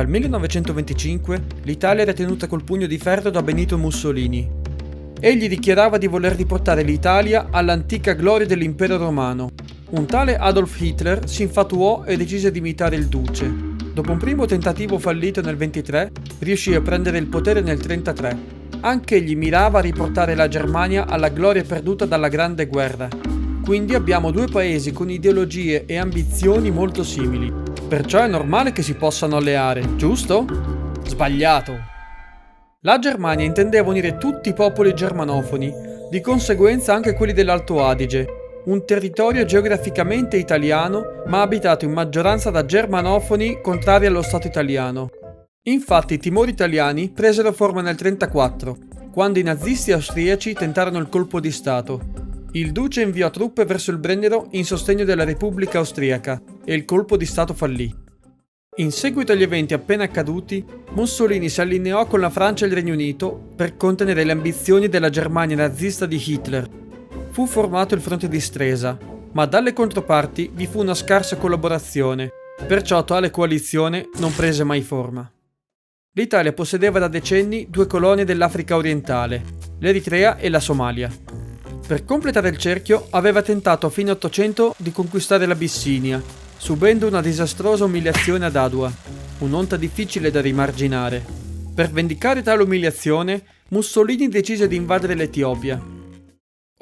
Dal 1925 l'Italia era tenuta col pugno di ferro da Benito Mussolini. Egli dichiarava di voler riportare l'Italia all'antica gloria dell'impero romano. Un tale Adolf Hitler si infatuò e decise di imitare il duce. Dopo un primo tentativo fallito nel 23, riuscì a prendere il potere nel 33. Anche egli mirava a riportare la Germania alla gloria perduta dalla Grande Guerra. Quindi abbiamo due paesi con ideologie e ambizioni molto simili. Perciò è normale che si possano alleare, giusto? Sbagliato! La Germania intendeva unire tutti i popoli germanofoni, di conseguenza anche quelli dell'Alto Adige, un territorio geograficamente italiano, ma abitato in maggioranza da germanofoni contrari allo Stato italiano. Infatti i timori italiani presero forma nel 1934, quando i nazisti austriaci tentarono il colpo di Stato. Il duce inviò truppe verso il Brennero in sostegno della Repubblica Austriaca e il colpo di Stato fallì. In seguito agli eventi appena accaduti, Mussolini si allineò con la Francia e il Regno Unito per contenere le ambizioni della Germania nazista di Hitler. Fu formato il fronte di Stresa, ma dalle controparti vi fu una scarsa collaborazione, perciò tale coalizione non prese mai forma. L'Italia possedeva da decenni due colonie dell'Africa orientale, l'Eritrea e la Somalia. Per completare il cerchio aveva tentato a fine Ottocento di conquistare l'Abissinia, subendo una disastrosa umiliazione ad Adua, un'onta difficile da rimarginare. Per vendicare tale umiliazione, Mussolini decise di invadere l'Etiopia.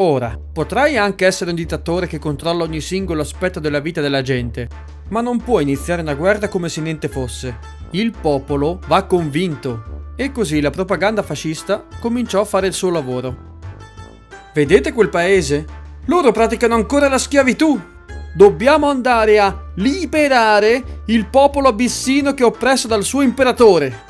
Ora, potrai anche essere un dittatore che controlla ogni singolo aspetto della vita della gente, ma non puoi iniziare una guerra come se niente fosse. Il popolo va convinto. E così la propaganda fascista cominciò a fare il suo lavoro. Vedete quel paese? Loro praticano ancora la schiavitù! Dobbiamo andare a liberare il popolo abissino che è oppresso dal suo imperatore!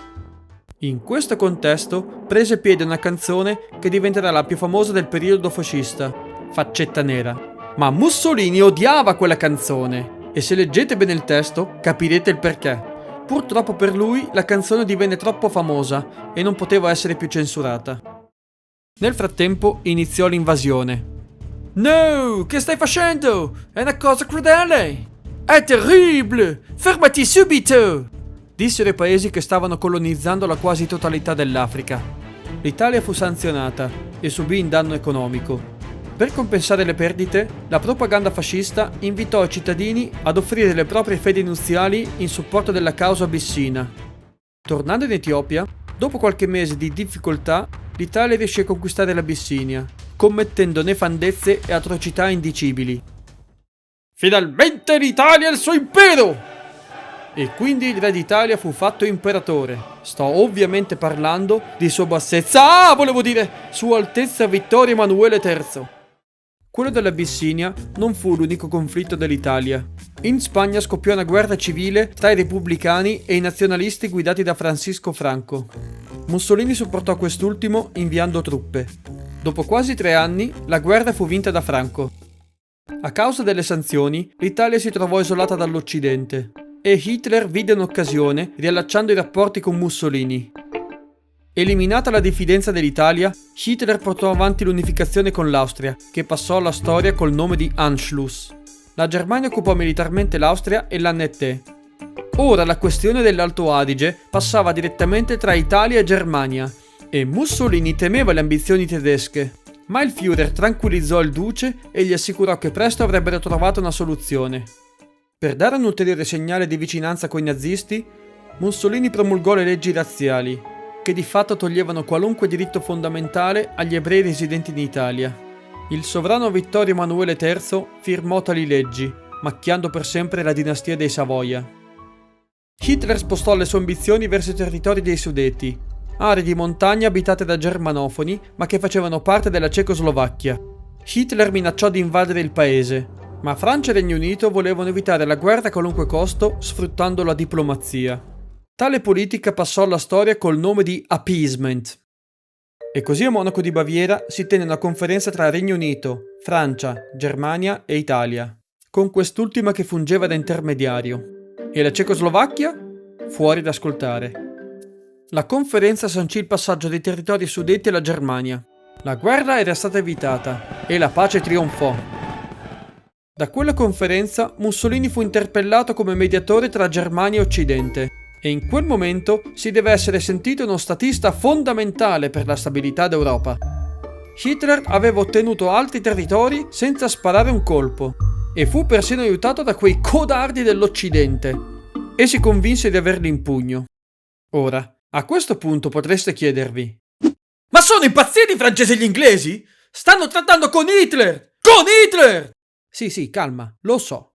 In questo contesto prese piede una canzone che diventerà la più famosa del periodo fascista, Faccetta Nera. Ma Mussolini odiava quella canzone e se leggete bene il testo capirete il perché. Purtroppo per lui la canzone divenne troppo famosa e non poteva essere più censurata. Nel frattempo iniziò l'invasione. No, che stai facendo? È una cosa crudele! È terribile! Fermati subito! Dissero i paesi che stavano colonizzando la quasi totalità dell'Africa. L'Italia fu sanzionata e subì un danno economico. Per compensare le perdite, la propaganda fascista invitò i cittadini ad offrire le proprie fedi nuziali in supporto della causa abissina. Tornando in Etiopia, dopo qualche mese di difficoltà, l'Italia riuscì a conquistare l'Abissinia, commettendo nefandezze e atrocità indicibili. Finalmente l'Italia ha il suo impero! E quindi il re d'Italia fu fatto imperatore. Sto ovviamente parlando di Sua Bassezza, volevo dire Sua Altezza Vittorio Emanuele III. Quello dell'Abissinia non fu l'unico conflitto dell'Italia. In Spagna scoppiò una guerra civile tra i repubblicani e i nazionalisti guidati da Francisco Franco. Mussolini supportò quest'ultimo inviando truppe. Dopo quasi 3 anni, la guerra fu vinta da Franco. A causa delle sanzioni, l'Italia si trovò isolata dall'Occidente e Hitler vide un'occasione riallacciando i rapporti con Mussolini. Eliminata la diffidenza dell'Italia, Hitler portò avanti l'unificazione con l'Austria, che passò alla storia col nome di Anschluss. La Germania occupò militarmente l'Austria e l'annetté. Ora la questione dell'Alto Adige passava direttamente tra Italia e Germania, e Mussolini temeva le ambizioni tedesche. Ma il Führer tranquillizzò il duce e gli assicurò che presto avrebbero trovato una soluzione. Per dare un ulteriore segnale di vicinanza coi nazisti, Mussolini promulgò le leggi razziali, che di fatto toglievano qualunque diritto fondamentale agli ebrei residenti in Italia. Il sovrano Vittorio Emanuele III firmò tali leggi, macchiando per sempre la dinastia dei Savoia. Hitler spostò le sue ambizioni verso i territori dei Sudeti, aree di montagna abitate da germanofoni ma che facevano parte della Cecoslovacchia. Hitler minacciò di invadere il paese, ma Francia e Regno Unito volevano evitare la guerra a qualunque costo sfruttando la diplomazia. Tale politica passò alla storia col nome di appeasement. E così a Monaco di Baviera si tenne una conferenza tra Regno Unito, Francia, Germania e Italia, con quest'ultima che fungeva da intermediario. E la Cecoslovacchia? Fuori da ascoltare. La conferenza sancì il passaggio dei territori sudeti alla Germania. La guerra era stata evitata e la pace trionfò. Da quella conferenza Mussolini fu interpellato come mediatore tra Germania e Occidente. E in quel momento si deve essere sentito uno statista fondamentale per la stabilità d'Europa. Hitler aveva ottenuto altri territori senza sparare un colpo e fu persino aiutato da quei codardi dell'Occidente e si convinse di averli in pugno. Ora, a questo punto potreste chiedervi: ma sono impazziti i francesi e gli inglesi? Stanno trattando con Hitler! Con Hitler! Sì, calma, lo so.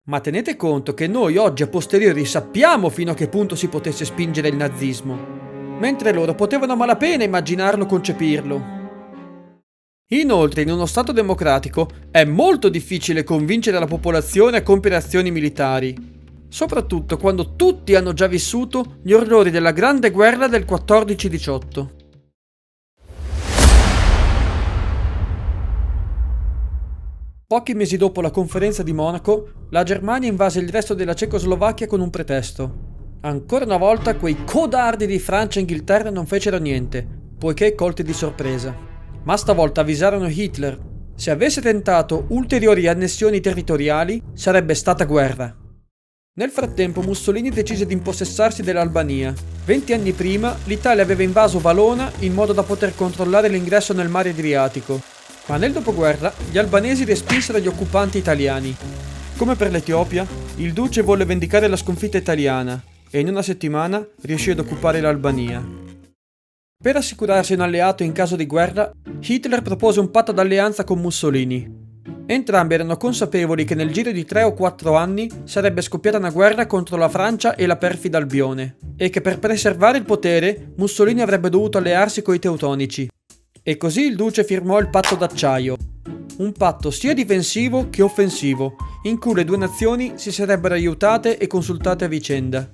Ma tenete conto che noi oggi a posteriori sappiamo fino a che punto si potesse spingere il nazismo, mentre loro potevano a malapena immaginarlo, concepirlo. Inoltre, in uno Stato democratico è molto difficile convincere la popolazione a compiere azioni militari, soprattutto quando tutti hanno già vissuto gli orrori della Grande Guerra del 14-18. Pochi mesi dopo la conferenza di Monaco, la Germania invase il resto della Cecoslovacchia con un pretesto. Ancora una volta quei codardi di Francia e Inghilterra non fecero niente, poiché colti di sorpresa. Ma stavolta avvisarono Hitler: se avesse tentato ulteriori annessioni territoriali, sarebbe stata guerra. Nel frattempo Mussolini decise di impossessarsi dell'Albania. 20 anni prima l'Italia aveva invaso Valona in modo da poter controllare l'ingresso nel mare Adriatico. Ma nel dopoguerra gli albanesi respinsero gli occupanti italiani. Come per l'Etiopia, il duce volle vendicare la sconfitta italiana e in una settimana riuscì ad occupare l'Albania. Per assicurarsi un alleato in caso di guerra, Hitler propose un patto d'alleanza con Mussolini. Entrambi erano consapevoli che nel giro di 3 o 4 anni sarebbe scoppiata una guerra contro la Francia e la perfida Albione, e che per preservare il potere Mussolini avrebbe dovuto allearsi coi teutonici. E così il duce firmò il patto d'acciaio, un patto sia difensivo che offensivo, in cui le due nazioni si sarebbero aiutate e consultate a vicenda.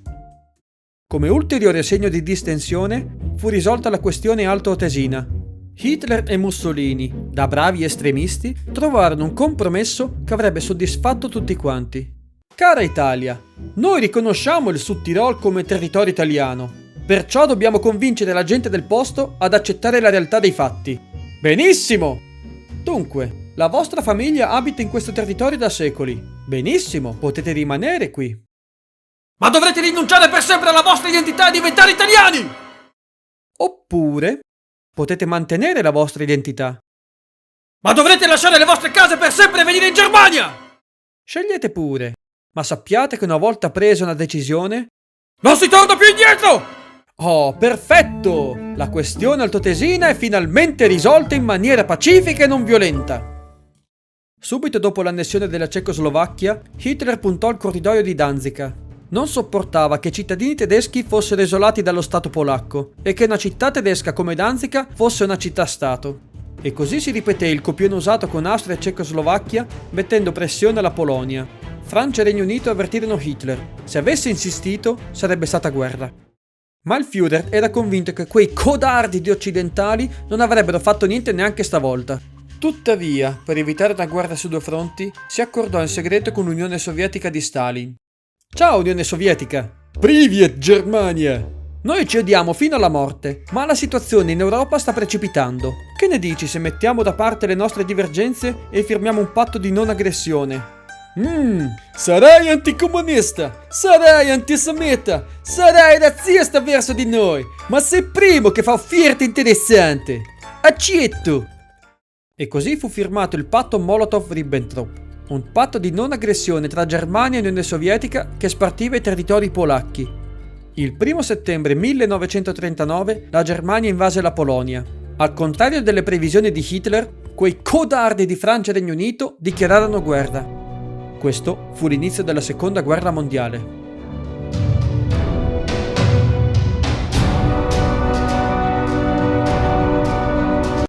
Come ulteriore segno di distensione, fu risolta la questione altoatesina. Hitler e Mussolini, da bravi estremisti, trovarono un compromesso che avrebbe soddisfatto tutti quanti. Cara Italia, noi riconosciamo il Sud Tirol come territorio italiano. Perciò dobbiamo convincere la gente del posto ad accettare la realtà dei fatti. Benissimo! Dunque, la vostra famiglia abita in questo territorio da secoli. Benissimo, potete rimanere qui. Ma dovrete rinunciare per sempre alla vostra identità e diventare italiani! Oppure potete mantenere la vostra identità. Ma dovrete lasciare le vostre case per sempre e venire in Germania! Scegliete pure, ma sappiate che una volta presa una decisione, non si torna più indietro! Oh, perfetto! La questione altoatesina è finalmente risolta in maniera pacifica e non violenta. Subito dopo l'annessione della Cecoslovacchia, Hitler puntò al corridoio di Danzica. Non sopportava che i cittadini tedeschi fossero isolati dallo Stato polacco e che una città tedesca come Danzica fosse una città-stato. E così si ripeté il copione usato con Austria e Cecoslovacchia, mettendo pressione alla Polonia. Francia e Regno Unito avvertirono Hitler: se avesse insistito, sarebbe stata guerra. Ma il Führer era convinto che quei codardi di occidentali non avrebbero fatto niente neanche stavolta. Tuttavia, per evitare una guerra su due fronti, si accordò in segreto con l'Unione Sovietica di Stalin. Ciao Unione Sovietica! Privyet Germania! Noi ci odiamo fino alla morte, ma la situazione in Europa sta precipitando. Che ne dici se mettiamo da parte le nostre divergenze e firmiamo un patto di non aggressione? Sarai anticomunista, sarai antisemita, sarai razzista verso di noi, ma sei il primo che fa offerte interessanti. Accetto! E così fu firmato il patto Molotov-Ribbentrop, un patto di non aggressione tra Germania e Unione Sovietica che spartiva i territori polacchi. Il 1 settembre 1939 la Germania invase la Polonia. Al contrario delle previsioni di Hitler, quei codardi di Francia e Regno Unito dichiararono guerra. Questo fu l'inizio della Seconda Guerra Mondiale.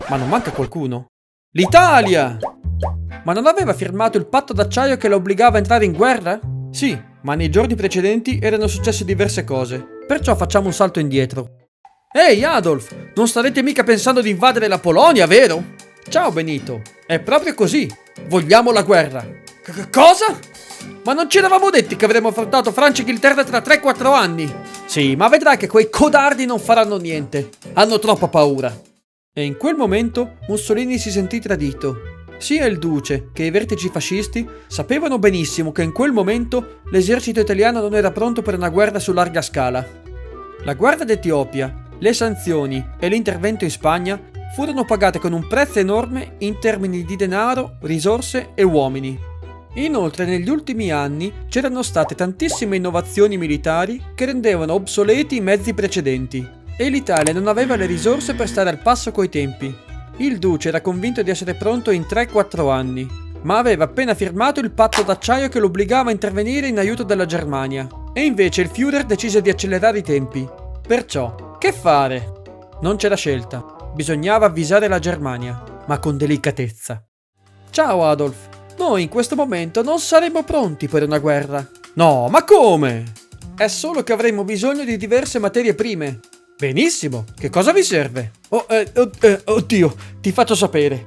Ma non manca qualcuno? L'Italia! Ma non aveva firmato il patto d'acciaio che la obbligava a entrare in guerra? Sì, ma nei giorni precedenti erano successe diverse cose. Perciò facciamo un salto indietro. Ehi Adolf, non starete mica pensando di invadere la Polonia, vero? Ciao Benito, è proprio così. Vogliamo la guerra. Cosa? Ma non ci eravamo detti che avremmo affrontato Francia e Inghilterra tra 3-4 anni? Sì, ma vedrai che quei codardi non faranno niente. Hanno troppa paura. E in quel momento Mussolini si sentì tradito. Sia il duce che i vertici fascisti sapevano benissimo che in quel momento l'esercito italiano non era pronto per una guerra su larga scala. La guerra d'Etiopia, le sanzioni e l'intervento in Spagna furono pagate con un prezzo enorme in termini di denaro, risorse e uomini. Inoltre negli ultimi anni c'erano state tantissime innovazioni militari che rendevano obsoleti i mezzi precedenti e l'Italia non aveva le risorse per stare al passo coi tempi. Il duce era convinto di essere pronto in 3-4 anni, ma aveva appena firmato il patto d'acciaio che lo obbligava a intervenire in aiuto della Germania e invece il Führer decise di accelerare i tempi. Perciò, che fare? Non c'era scelta, bisognava avvisare la Germania, ma con delicatezza. Ciao Adolf! Noi in questo momento non saremo pronti per una guerra. No, ma come? È solo che avremo bisogno di diverse materie prime. Benissimo, che cosa vi serve? Oddio, ti faccio sapere.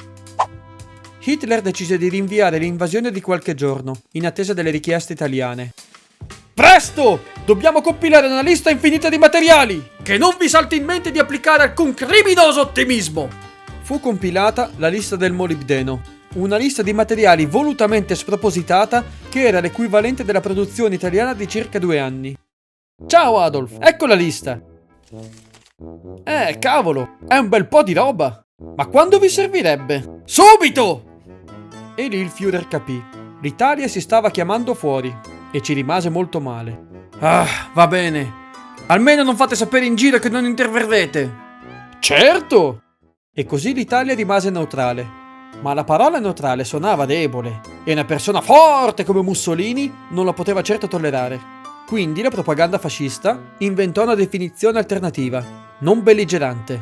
Hitler decise di rinviare l'invasione di qualche giorno, in attesa delle richieste italiane. Presto! Dobbiamo compilare una lista infinita di materiali! Che non vi salti in mente di applicare alcun criminoso ottimismo! Fu compilata la lista del molibdeno. Una lista di materiali volutamente spropositata che era l'equivalente della produzione italiana di circa 2 anni. Ciao Adolf, ecco la lista! Cavolo, è un bel po' di roba! Ma quando vi servirebbe? Subito! E lì il Führer capì. L'Italia si stava chiamando fuori e ci rimase molto male. Va bene. Almeno non fate sapere in giro che non interverrete. Certo! E così l'Italia rimase neutrale. Ma la parola neutrale suonava debole e una persona forte come Mussolini non la poteva certo tollerare. Quindi la propaganda fascista inventò una definizione alternativa, non belligerante.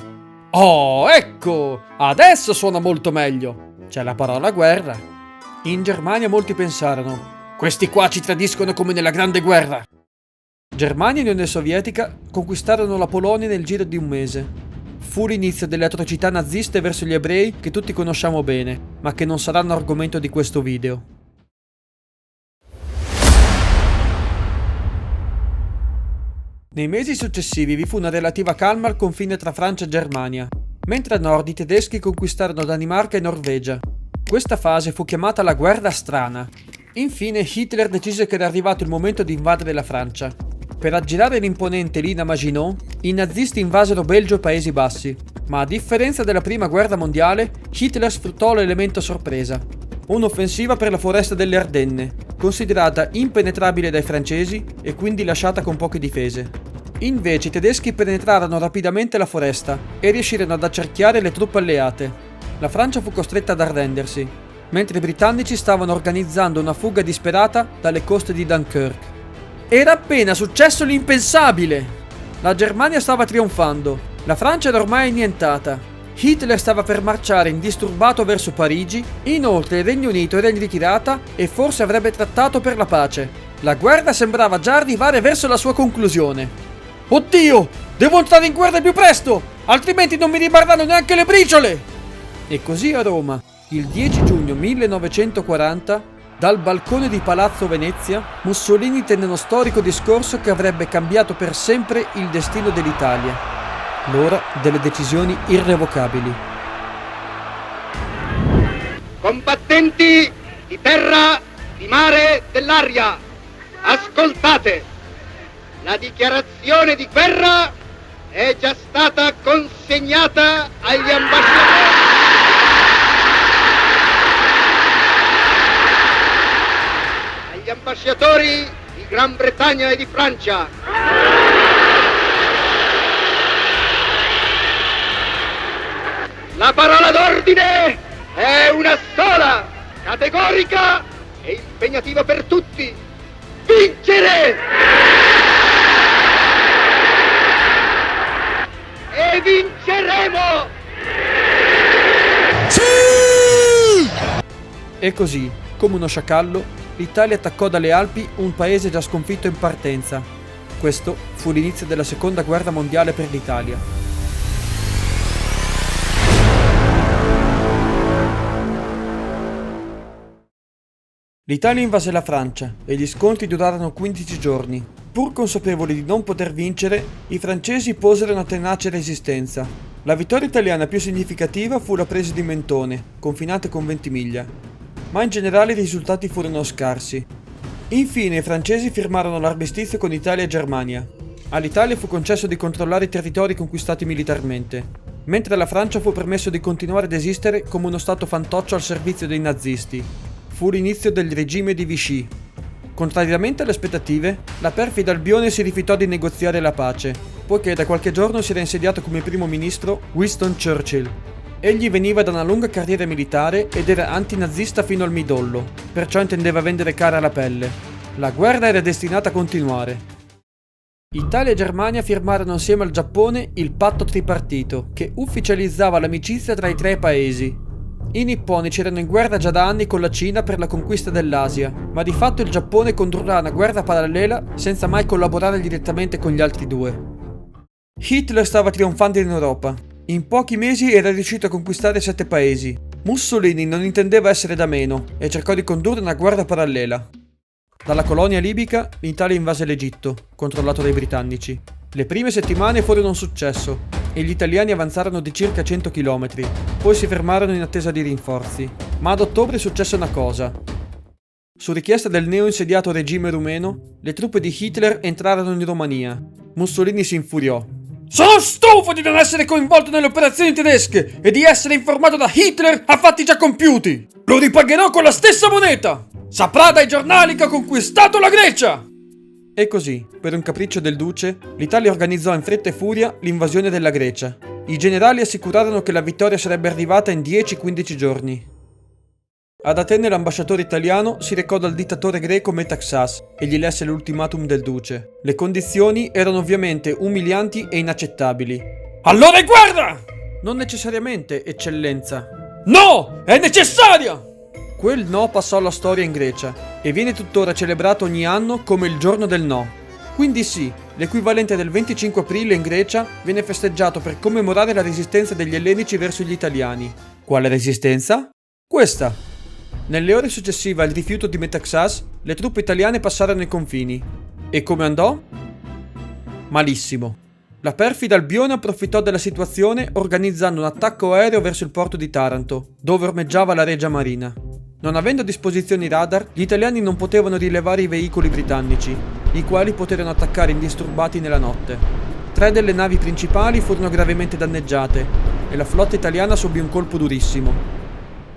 Oh, ecco! Adesso suona molto meglio! C'è la parola guerra. In Germania molti pensarono: questi qua ci tradiscono come nella Grande Guerra! Germania e Unione Sovietica conquistarono la Polonia nel giro di un mese. Fu l'inizio delle atrocità naziste verso gli ebrei che tutti conosciamo bene, ma che non saranno argomento di questo video. Nei mesi successivi vi fu una relativa calma al confine tra Francia e Germania, mentre a nord i tedeschi conquistarono Danimarca e Norvegia. Questa fase fu chiamata la Guerra Strana. Infine Hitler decise che era arrivato il momento di invadere la Francia. Per aggirare l'imponente linea Maginot, i nazisti invasero Belgio e Paesi Bassi, ma a differenza della prima guerra mondiale, Hitler sfruttò l'elemento sorpresa. Un'offensiva per la foresta delle Ardenne, considerata impenetrabile dai francesi e quindi lasciata con poche difese. Invece i tedeschi penetrarono rapidamente la foresta e riuscirono ad accerchiare le truppe alleate. La Francia fu costretta ad arrendersi, mentre i britannici stavano organizzando una fuga disperata dalle coste di Dunkirk. Era appena successo l'impensabile! La Germania stava trionfando, la Francia era ormai annientata, Hitler stava per marciare indisturbato verso Parigi, inoltre il Regno Unito era in ritirata e forse avrebbe trattato per la pace. La guerra sembrava già arrivare verso la sua conclusione. Oddio! Devo entrare in guerra più presto! Altrimenti non mi rimarranno neanche le briciole! E così a Roma, il 10 giugno 1940, dal balcone di Palazzo Venezia, Mussolini tenne uno storico discorso che avrebbe cambiato per sempre il destino dell'Italia. L'ora delle decisioni irrevocabili. Combattenti di terra, di mare, dell'aria, ascoltate! La dichiarazione di guerra è già stata consegnata agli ambasciatori. Ambasciatori di Gran Bretagna e di Francia. La parola d'ordine è una sola, categorica e impegnativa per tutti. Vincere! E vinceremo! Sì! E così, come uno sciacallo, l'Italia attaccò dalle Alpi un paese già sconfitto in partenza. Questo fu l'inizio della Seconda Guerra Mondiale per l'Italia. L'Italia invase la Francia e gli scontri durarono 15 giorni. Pur consapevoli di non poter vincere, i francesi posero una tenace resistenza. La vittoria italiana più significativa fu la presa di Mentone, confinante con Ventimiglia, ma in generale i risultati furono scarsi. Infine i francesi firmarono l'armistizio con Italia e Germania. All'Italia fu concesso di controllare i territori conquistati militarmente, mentre alla Francia fu permesso di continuare ad esistere come uno stato fantoccio al servizio dei nazisti. Fu l'inizio del regime di Vichy. Contrariamente alle aspettative, la perfida Albione si rifiutò di negoziare la pace, poiché da qualche giorno si era insediato come primo ministro Winston Churchill. Egli veniva da una lunga carriera militare ed era antinazista fino al midollo, perciò intendeva vendere cara la pelle. La guerra era destinata a continuare. Italia e Germania firmarono insieme al Giappone il patto tripartito, che ufficializzava l'amicizia tra i tre paesi. I nipponici erano in guerra già da anni con la Cina per la conquista dell'Asia, ma di fatto il Giappone condurrà una guerra parallela senza mai collaborare direttamente con gli altri due. Hitler stava trionfando in Europa. In pochi mesi era riuscito a conquistare 7 paesi. Mussolini non intendeva essere da meno e cercò di condurre una guerra parallela. Dalla colonia libica, l'Italia invase l'Egitto, controllato dai britannici. Le prime settimane furono un successo e gli italiani avanzarono di circa 100 km, poi si fermarono in attesa di rinforzi. Ma ad ottobre successe una cosa. Su richiesta del neo-insediato regime rumeno, le truppe di Hitler entrarono in Romania. Mussolini si infuriò. Sono stufo di non essere coinvolto nelle operazioni tedesche e di essere informato da Hitler a fatti già compiuti. Lo ripagherò con la stessa moneta. Saprà dai giornali che ho conquistato la Grecia. E così, per un capriccio del duce, l'Italia organizzò in fretta e furia l'invasione della Grecia. I generali assicurarono che la vittoria sarebbe arrivata in 10-15 giorni. Ad Atene l'ambasciatore italiano si recò dal dittatore greco Metaxas e gli lesse l'ultimatum del duce. Le condizioni erano ovviamente umilianti e inaccettabili. Allora è guerra! Non necessariamente, eccellenza. No! È necessaria! Quel no passò alla storia in Grecia e viene tuttora celebrato ogni anno come il giorno del no. Quindi sì, l'equivalente del 25 aprile in Grecia viene festeggiato per commemorare la resistenza degli ellenici verso gli italiani. Quale resistenza? Questa! Nelle ore successive al rifiuto di Metaxas, le truppe italiane passarono i confini. E come andò? Malissimo. La perfida Albione approfittò della situazione organizzando un attacco aereo verso il porto di Taranto, dove ormeggiava la Regia Marina. Non avendo a disposizione radar, gli italiani non potevano rilevare i veicoli britannici, i quali poterono attaccare indisturbati nella notte. 3 delle navi principali furono gravemente danneggiate e la flotta italiana subì un colpo durissimo.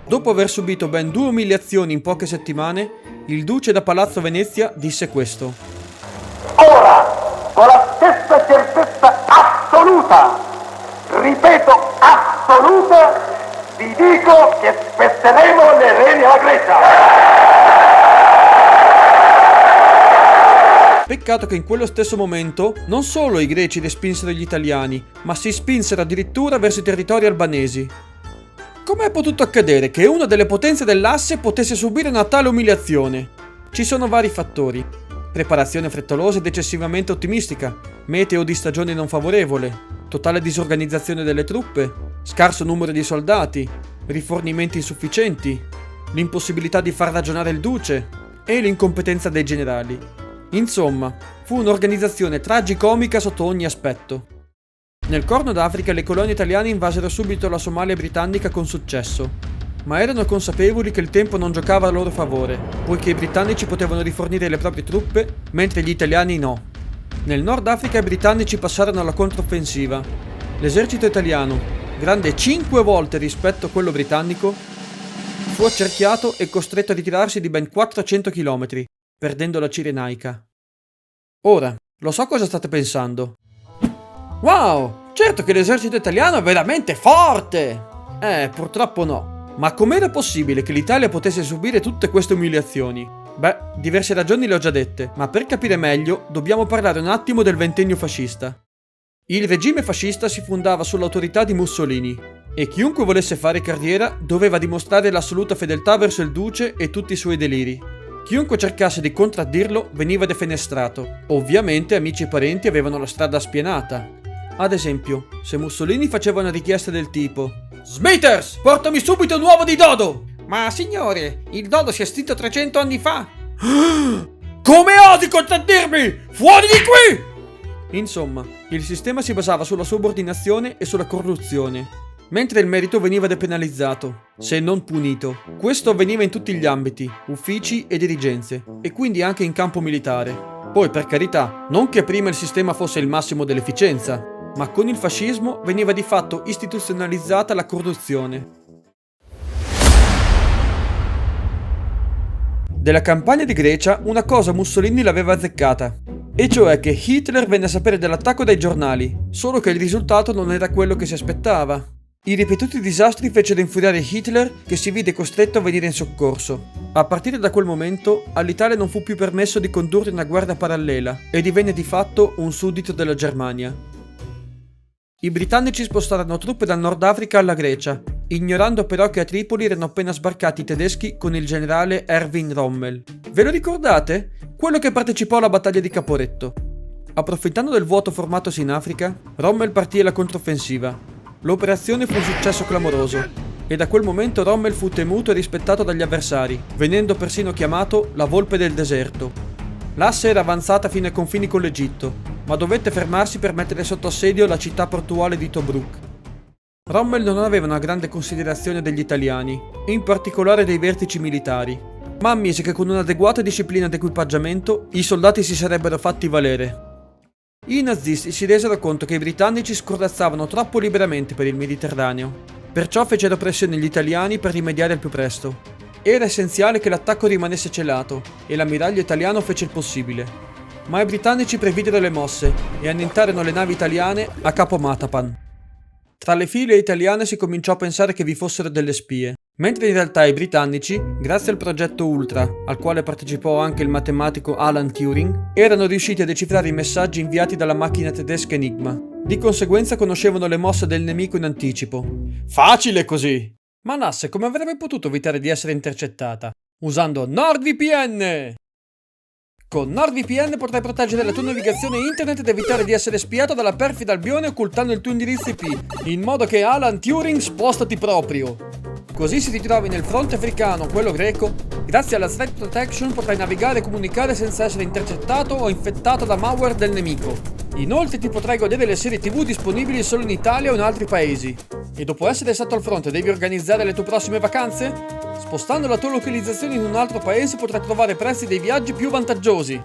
Dopo aver subito ben 2 umiliazioni in poche settimane, il duce da Palazzo Venezia disse questo. Ora, con la stessa certezza assoluta, ripeto assoluta, vi dico che spetteremo le reni alla Grecia. Peccato che in quello stesso momento non solo i greci respinsero gli italiani, ma si spinsero addirittura verso i territori albanesi. Com'è potuto accadere che una delle potenze dell'asse potesse subire una tale umiliazione? Ci sono vari fattori. Preparazione frettolosa ed eccessivamente ottimistica, meteo di stagione non favorevole, totale disorganizzazione delle truppe, scarso numero di soldati, rifornimenti insufficienti, l'impossibilità di far ragionare il duce e l'incompetenza dei generali. Insomma, fu un'organizzazione tragicomica sotto ogni aspetto. Nel Corno d'Africa le colonie italiane invasero subito la Somalia britannica con successo, ma erano consapevoli che il tempo non giocava a loro favore, poiché i britannici potevano rifornire le proprie truppe, mentre gli italiani no. Nel Nord Africa i britannici passarono alla controffensiva. L'esercito italiano, grande 5 volte rispetto a quello britannico, fu accerchiato e costretto a ritirarsi di ben 400 km, perdendo la Cirenaica. Ora, lo so cosa state pensando. Wow, certo che l'esercito italiano è veramente forte! Purtroppo no. Ma com'era possibile che l'Italia potesse subire tutte queste umiliazioni? Beh, diverse ragioni le ho già dette, ma per capire meglio dobbiamo parlare un attimo del ventennio fascista. Il regime fascista si fondava sull'autorità di Mussolini e chiunque volesse fare carriera doveva dimostrare l'assoluta fedeltà verso il duce e tutti i suoi deliri. Chiunque cercasse di contraddirlo veniva defenestrato. Ovviamente amici e parenti avevano la strada spianata. Ad esempio, se Mussolini faceva una richiesta del tipo Smithers, portami subito un uovo di dodo! Ma signore, il dodo si è estinto 300 anni fa! Come osi contraddirmi? Fuori di qui! Insomma, il sistema si basava sulla subordinazione e sulla corruzione, mentre il merito veniva depenalizzato, se non punito. Questo avveniva in tutti gli ambiti, uffici e dirigenze, e quindi anche in campo militare. Poi, per carità, non che prima il sistema fosse il massimo dell'efficienza, ma con il fascismo veniva di fatto istituzionalizzata la corruzione. Della campagna di Grecia una cosa Mussolini l'aveva azzeccata, e cioè che Hitler venne a sapere dell'attacco dai giornali, solo che il risultato non era quello che si aspettava. I ripetuti disastri fecero infuriare Hitler, che si vide costretto a venire in soccorso. A partire da quel momento all'Italia non fu più permesso di condurre una guerra parallela e divenne di fatto un suddito della Germania. I britannici spostarono truppe dal Nord Africa alla Grecia, ignorando però che a Tripoli erano appena sbarcati i tedeschi con il generale Erwin Rommel. Ve lo ricordate? Quello che partecipò alla battaglia di Caporetto. Approfittando del vuoto formatosi in Africa, Rommel partì alla controffensiva. L'operazione fu un successo clamoroso e da quel momento Rommel fu temuto e rispettato dagli avversari, venendo persino chiamato la Volpe del deserto. L'asse era avanzata fino ai confini con l'Egitto, ma dovette fermarsi per mettere sotto assedio la città portuale di Tobruk. Rommel non aveva una grande considerazione degli italiani, e in particolare dei vertici militari, ma ammise che con un'adeguata disciplina d'equipaggiamento i soldati si sarebbero fatti valere. I nazisti si resero conto che i britannici scorrazzavano troppo liberamente per il Mediterraneo, perciò fecero pressione agli italiani per rimediare al più presto. Era essenziale che l'attacco rimanesse celato, e l'ammiraglio italiano fece il possibile. Ma i britannici previdero le mosse e annientarono le navi italiane a Capo Matapan. Tra le file italiane si cominciò a pensare che vi fossero delle spie, mentre in realtà i britannici, grazie al progetto Ultra, al quale partecipò anche il matematico Alan Turing, erano riusciti a decifrare i messaggi inviati dalla macchina tedesca Enigma. Di conseguenza conoscevano le mosse del nemico in anticipo. Facile così! Ma l'asse come avrebbe potuto evitare di essere intercettata? Usando NordVPN! Con NordVPN potrai proteggere la tua navigazione internet ed evitare di essere spiato dalla perfida Albione occultando il tuo indirizzo IP, in modo che Alan Turing spostati proprio. Così se ti trovi nel fronte africano o quello greco, grazie alla Threat Protection potrai navigare e comunicare senza essere intercettato o infettato da malware del nemico. Inoltre ti potrai godere le serie TV disponibili solo in Italia o in altri paesi. E dopo essere stato al fronte devi organizzare le tue prossime vacanze? Spostando la tua localizzazione in un altro paese potrai trovare prezzi dei viaggi più vantaggiosi.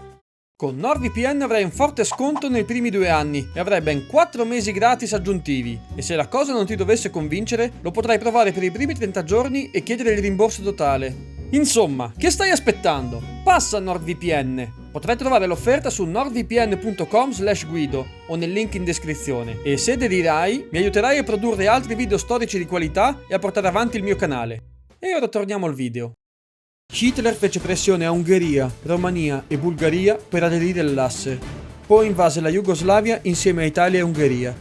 Con NordVPN avrai un forte sconto nei primi 2 anni e avrai ben 4 mesi gratis aggiuntivi. E se la cosa non ti dovesse convincere, lo potrai provare per i primi 30 giorni e chiedere il rimborso totale. Insomma, che stai aspettando? Passa a NordVPN! Potrai trovare l'offerta su nordvpn.com/guido o nel link in descrizione. E se aderirai, mi aiuterai a produrre altri video storici di qualità e a portare avanti il mio canale. E ora torniamo al video. Hitler fece pressione a Ungheria, Romania e Bulgaria per aderire all'asse. Poi invase la Jugoslavia insieme a Italia e Ungheria.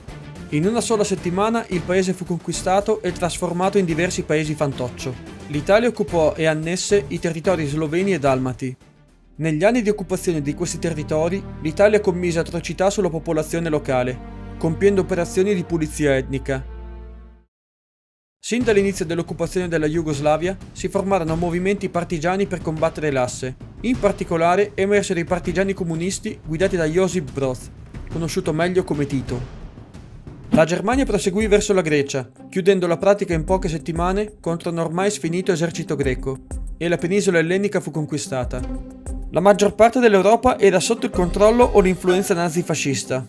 In una sola settimana il paese fu conquistato e trasformato in diversi paesi fantoccio. L'Italia occupò e annesse i territori sloveni e dalmati. Negli anni di occupazione di questi territori, l'Italia commise atrocità sulla popolazione locale, compiendo operazioni di pulizia etnica. Sin dall'inizio dell'occupazione della Jugoslavia si formarono movimenti partigiani per combattere l'asse. In particolare emersero i partigiani comunisti guidati da Josip Broz, conosciuto meglio come Tito. La Germania proseguì verso la Grecia, chiudendo la pratica in poche settimane contro un ormai sfinito esercito greco, e la penisola ellenica fu conquistata. La maggior parte dell'Europa era sotto il controllo o l'influenza nazifascista.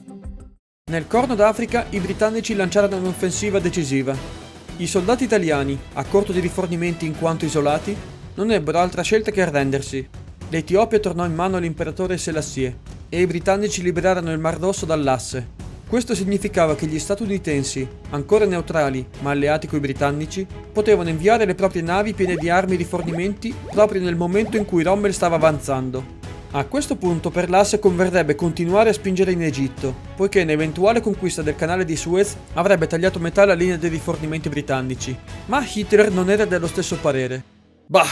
Nel Corno d'Africa i britannici lanciarono un'offensiva decisiva. I soldati italiani, a corto di rifornimenti in quanto isolati, non ebbero altra scelta che arrendersi. L'Etiopia tornò in mano all'imperatore Selassie e i britannici liberarono il Mar Rosso dall'asse. Questo significava che gli statunitensi, ancora neutrali ma alleati coi britannici, potevano inviare le proprie navi piene di armi e rifornimenti proprio nel momento in cui Rommel stava avanzando. A questo punto per l'asse converrebbe continuare a spingere in Egitto, poiché un'eventuale conquista del canale di Suez avrebbe tagliato metà la linea dei rifornimenti britannici. Ma Hitler non era dello stesso parere. Bah,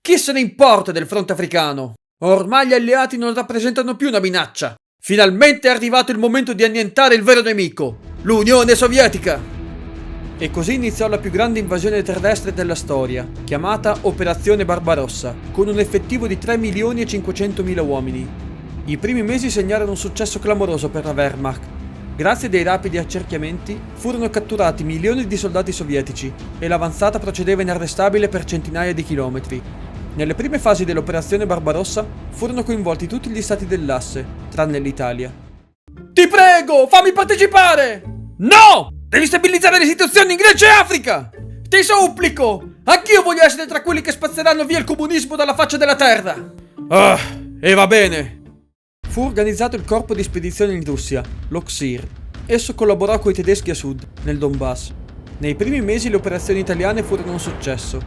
chi se ne importa del fronte africano? Ormai gli alleati non rappresentano più una minaccia. Finalmente è arrivato il momento di annientare il vero nemico, l'Unione Sovietica! E così iniziò la più grande invasione terrestre della storia, chiamata Operazione Barbarossa, con un effettivo di 3.500.000 uomini. I primi mesi segnarono un successo clamoroso per la Wehrmacht. Grazie ai rapidi accerchiamenti, furono catturati milioni di soldati sovietici e l'avanzata procedeva inarrestabile per centinaia di chilometri. Nelle prime fasi dell'Operazione Barbarossa furono coinvolti tutti gli stati dell'asse, tranne l'Italia. Ti prego, fammi partecipare! No! Devi stabilizzare le situazioni in Grecia e Africa! Ti supplico! Anch'io voglio essere tra quelli che spazzeranno via il comunismo dalla faccia della terra! E va bene! Fu organizzato il corpo di spedizione in Russia, l'Oksir. Esso collaborò coi tedeschi a sud, nel Donbass. Nei primi mesi le operazioni italiane furono un successo.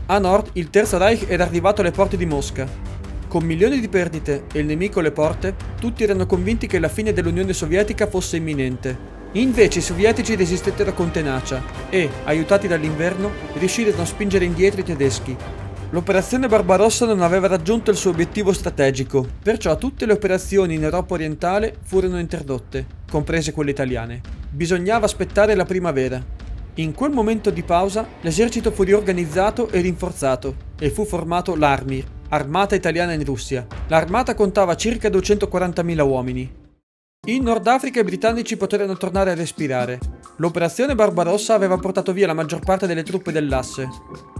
A nord il Terzo Reich era arrivato alle porte di Mosca. Con milioni di perdite e il nemico alle porte, tutti erano convinti che la fine dell'Unione Sovietica fosse imminente. Invece i sovietici resistettero con tenacia e, aiutati dall'inverno, riuscirono a spingere indietro i tedeschi. L'operazione Barbarossa non aveva raggiunto il suo obiettivo strategico, perciò tutte le operazioni in Europa orientale furono interrotte, comprese quelle italiane. Bisognava aspettare la primavera. In quel momento di pausa, l'esercito fu riorganizzato e rinforzato e fu formato l'Armir, Armata Italiana in Russia. L'armata contava circa 240.000 uomini. In Nord Africa i britannici poterono tornare a respirare. L'operazione Barbarossa aveva portato via la maggior parte delle truppe dell'asse.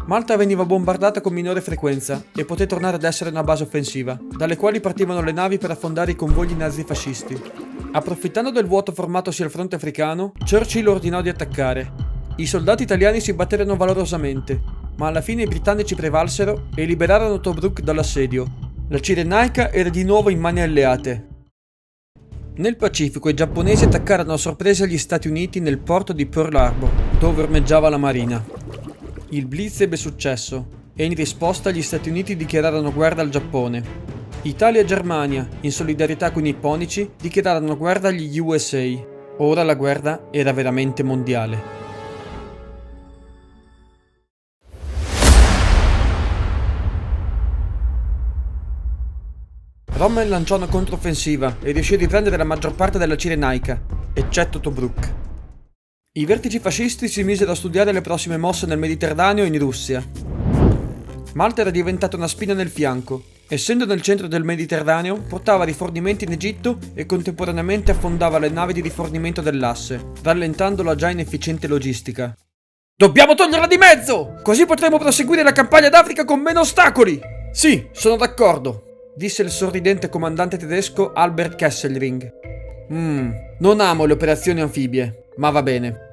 Malta veniva bombardata con minore frequenza e poté tornare ad essere una base offensiva, dalle quali partivano le navi per affondare i convogli nazifascisti. Approfittando del vuoto formatosi al fronte africano, Churchill ordinò di attaccare. I soldati italiani si batterono valorosamente, ma alla fine i britannici prevalsero e liberarono Tobruk dall'assedio. La Cirenaica era di nuovo in mani alleate. Nel Pacifico i giapponesi attaccarono a sorpresa gli Stati Uniti nel porto di Pearl Harbor, dove ormeggiava la marina. Il blitz ebbe successo e in risposta gli Stati Uniti dichiararono guerra al Giappone. Italia e Germania, in solidarietà con i nipponici, dichiararono guerra agli USA. Ora la guerra era veramente mondiale. Rommel lanciò una controffensiva e riuscì a riprendere la maggior parte della Cirenaica, eccetto Tobruk. I vertici fascisti si misero a studiare le prossime mosse nel Mediterraneo e in Russia. Malta era diventata una spina nel fianco. Essendo nel centro del Mediterraneo, portava rifornimenti in Egitto e contemporaneamente affondava le navi di rifornimento dell'asse, rallentando la già inefficiente logistica. Dobbiamo toglierla di mezzo! Così potremo proseguire la campagna d'Africa con meno ostacoli! Sì, sono d'accordo, disse il sorridente comandante tedesco Albert Kesselring. Non amo le operazioni anfibie, ma va bene.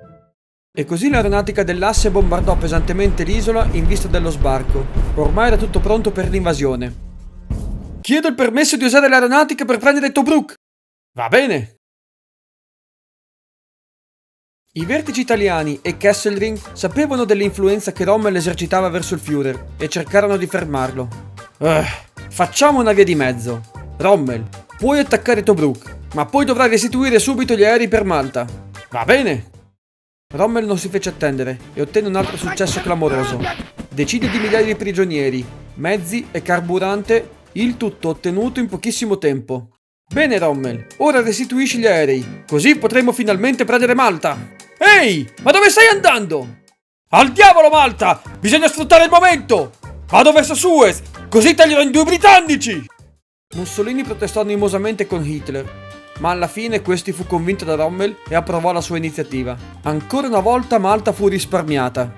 E così l'aeronautica dell'asse bombardò pesantemente l'isola in vista dello sbarco. Ormai era tutto pronto per l'invasione. Chiedo il permesso di usare l'aeronautica per prendere Tobruk. Va bene. I vertici italiani e Kesselring sapevano dell'influenza che Rommel esercitava verso il Führer e cercarono di fermarlo. Facciamo una via di mezzo. Rommel, puoi attaccare Tobruk, ma poi dovrai restituire subito gli aerei per Malta. Va bene. Rommel non si fece attendere e ottenne un altro successo clamoroso. Decine di migliaia di prigionieri, mezzi e carburante, il tutto ottenuto in pochissimo tempo. Bene Rommel, ora restituisci gli aerei, così potremo finalmente prendere Malta. Ehi, ma dove stai andando? Al diavolo Malta, bisogna sfruttare il momento. Vado verso Suez, così taglierò in due i britannici. Mussolini protestò animosamente con Hitler, ma alla fine questi fu convinto da Rommel e approvò la sua iniziativa. Ancora una volta Malta fu risparmiata.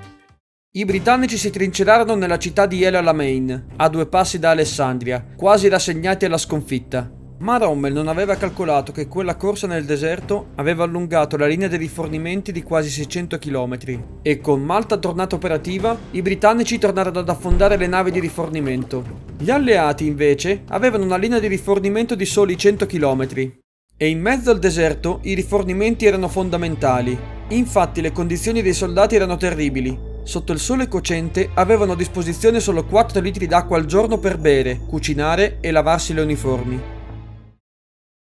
I britannici si trincerarono nella città di El Alamein, a 2 passi da Alessandria, quasi rassegnati alla sconfitta. Ma Rommel non aveva calcolato che quella corsa nel deserto aveva allungato la linea dei rifornimenti di quasi 600 km e con Malta tornata operativa, i britannici tornarono ad affondare le navi di rifornimento. Gli alleati, invece, avevano una linea di rifornimento di soli 100 km. E in mezzo al deserto i rifornimenti erano fondamentali. Infatti le condizioni dei soldati erano terribili. Sotto il sole cocente avevano a disposizione solo 4 litri d'acqua al giorno per bere, cucinare e lavarsi le uniformi.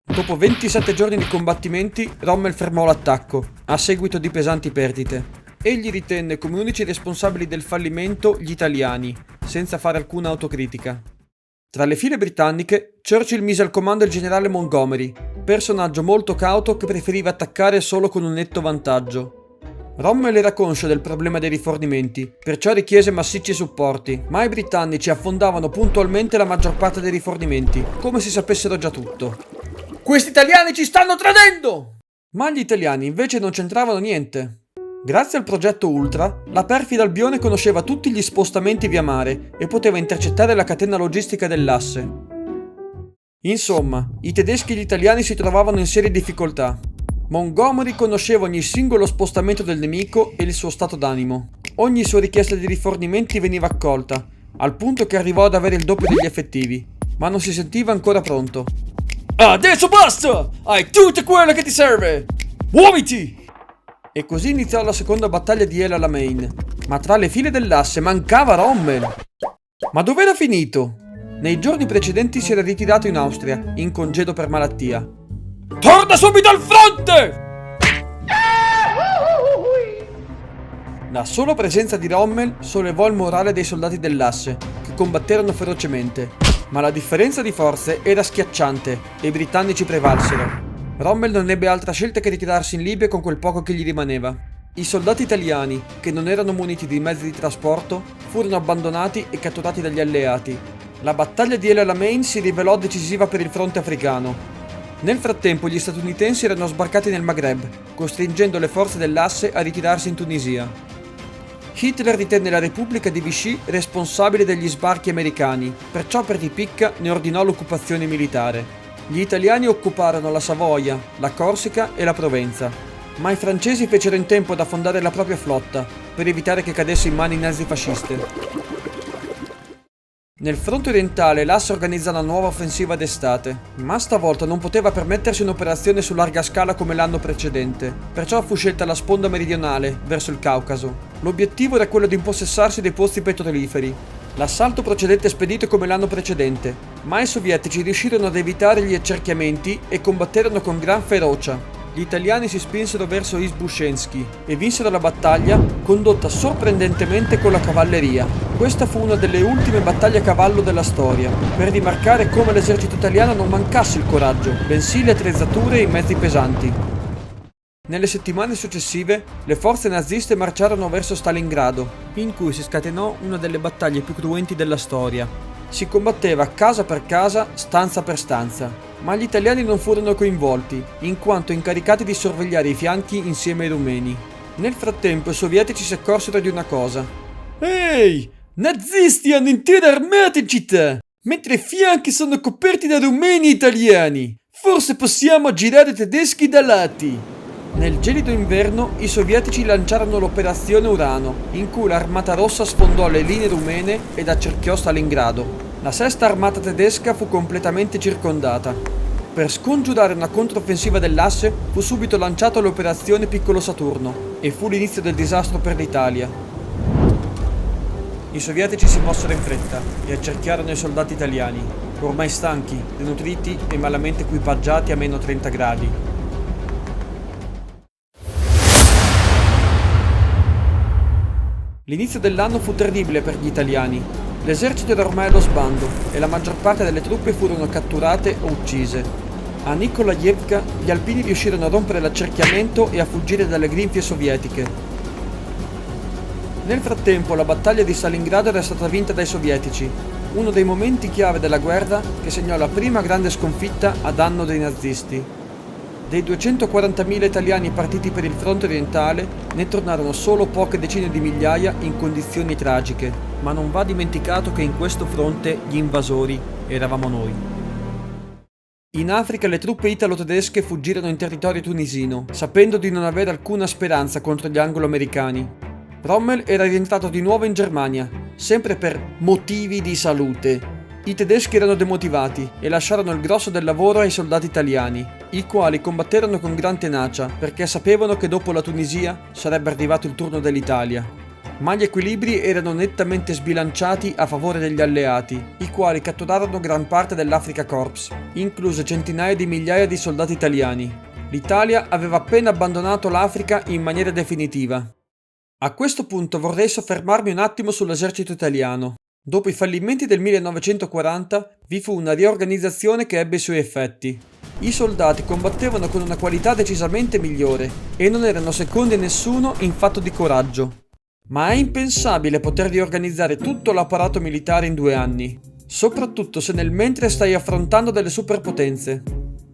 Dopo 27 giorni di combattimenti, Rommel fermò l'attacco, a seguito di pesanti perdite. Egli ritenne come unici responsabili del fallimento gli italiani, senza fare alcuna autocritica. Tra le file britanniche, Churchill mise al comando il generale Montgomery, personaggio molto cauto che preferiva attaccare solo con un netto vantaggio. Rommel era conscio del problema dei rifornimenti, perciò richiese massicci supporti, ma i britannici affondavano puntualmente la maggior parte dei rifornimenti, come se sapessero già tutto. Questi italiani ci stanno tradendo! Ma gli italiani invece non c'entravano niente. Grazie al progetto Ultra, la perfida Albione conosceva tutti gli spostamenti via mare e poteva intercettare la catena logistica dell'asse. Insomma, i tedeschi e gli italiani si trovavano in serie difficoltà. Montgomery conosceva ogni singolo spostamento del nemico e il suo stato d'animo. Ogni sua richiesta di rifornimenti veniva accolta, al punto che arrivò ad avere il doppio degli effettivi, ma non si sentiva ancora pronto. Adesso basta! Hai tutto quello che ti serve! Muoviti! E così iniziò la seconda battaglia di El Alamein, ma tra le file dell'asse mancava Rommel. Ma dov'era finito? Nei giorni precedenti si era ritirato in Austria, in congedo per malattia. Torna subito al fronte! La sola presenza di Rommel sollevò il morale dei soldati dell'asse, che combatterono ferocemente, ma la differenza di forze era schiacciante e i britannici prevalsero. Rommel non ebbe altra scelta che ritirarsi in Libia con quel poco che gli rimaneva. I soldati italiani, che non erano muniti di mezzi di trasporto, furono abbandonati e catturati dagli alleati. La battaglia di El Alamein si rivelò decisiva per il fronte africano. Nel frattempo gli statunitensi erano sbarcati nel Maghreb, costringendo le forze dell'asse a ritirarsi in Tunisia. Hitler ritenne la Repubblica di Vichy responsabile degli sbarchi americani, perciò per ripicca ne ordinò l'occupazione militare. Gli italiani occuparono la Savoia, la Corsica e la Provenza, ma i francesi fecero in tempo ad affondare la propria flotta per evitare che cadesse in mani nazifasciste. Nel fronte orientale l'asse organizza una nuova offensiva d'estate, ma stavolta non poteva permettersi un'operazione su larga scala come l'anno precedente, perciò fu scelta la sponda meridionale, verso il Caucaso. L'obiettivo era quello di impossessarsi dei pozzi petroliferi. L'assalto procedette spedito come l'anno precedente, ma i sovietici riuscirono ad evitare gli accerchiamenti e combatterono con gran ferocia. Gli italiani si spinsero verso Izbushensky e vinsero la battaglia, condotta sorprendentemente con la cavalleria. Questa fu una delle ultime battaglie a cavallo della storia, per rimarcare come l'esercito italiano non mancasse il coraggio, bensì le attrezzature e i mezzi pesanti. Nelle settimane successive, le forze naziste marciarono verso Stalingrado, in cui si scatenò una delle battaglie più cruenti della storia. Si combatteva casa per casa, stanza per stanza, ma gli italiani non furono coinvolti, in quanto incaricati di sorvegliare i fianchi insieme ai rumeni. Nel frattempo i sovietici si accorsero di una cosa. Ehi! Nazisti hanno intere armate in città, mentre i fianchi sono coperti da rumeni e italiani. Forse possiamo aggirare i tedeschi da lati. Nel gelido inverno i sovietici lanciarono l'operazione Urano, in cui l'armata rossa sfondò le linee rumene ed accerchiò Stalingrado. La sesta armata tedesca fu completamente circondata. Per scongiurare una controffensiva dell'asse fu subito lanciata l'operazione Piccolo Saturno e fu l'inizio del disastro per l'Italia. I sovietici si mossero in fretta e accerchiarono i soldati italiani, ormai stanchi, denutriti e malamente equipaggiati a meno 30 gradi. L'inizio dell'anno fu terribile per gli italiani. L'esercito era ormai allo sbando e la maggior parte delle truppe furono catturate o uccise. A Nikolaevka gli alpini riuscirono a rompere l'accerchiamento e a fuggire dalle grinfie sovietiche. Nel frattempo la battaglia di Stalingrado era stata vinta dai sovietici, uno dei momenti chiave della guerra che segnò la prima grande sconfitta a danno dei nazisti. Dei 240.000 italiani partiti per il fronte orientale, ne tornarono solo poche decine di migliaia in condizioni tragiche, ma non va dimenticato che in questo fronte gli invasori eravamo noi. In Africa le truppe italo-tedesche fuggirono in territorio tunisino, sapendo di non avere alcuna speranza contro gli anglo-americani. Rommel era rientrato di nuovo in Germania, sempre per motivi di salute. I tedeschi erano demotivati e lasciarono il grosso del lavoro ai soldati italiani, i quali combatterono con gran tenacia perché sapevano che dopo la Tunisia sarebbe arrivato il turno dell'Italia. Ma gli equilibri erano nettamente sbilanciati a favore degli alleati, i quali catturarono gran parte dell'Africa Corps, incluse centinaia di migliaia di soldati italiani. L'Italia aveva appena abbandonato l'Africa in maniera definitiva. A questo punto vorrei soffermarmi un attimo sull'esercito italiano. Dopo i fallimenti del 1940 vi fu una riorganizzazione che ebbe i suoi effetti. I soldati combattevano con una qualità decisamente migliore e non erano secondi a nessuno in fatto di coraggio. Ma è impensabile poter riorganizzare tutto l'apparato militare in 2 anni, soprattutto se nel mentre stai affrontando delle superpotenze.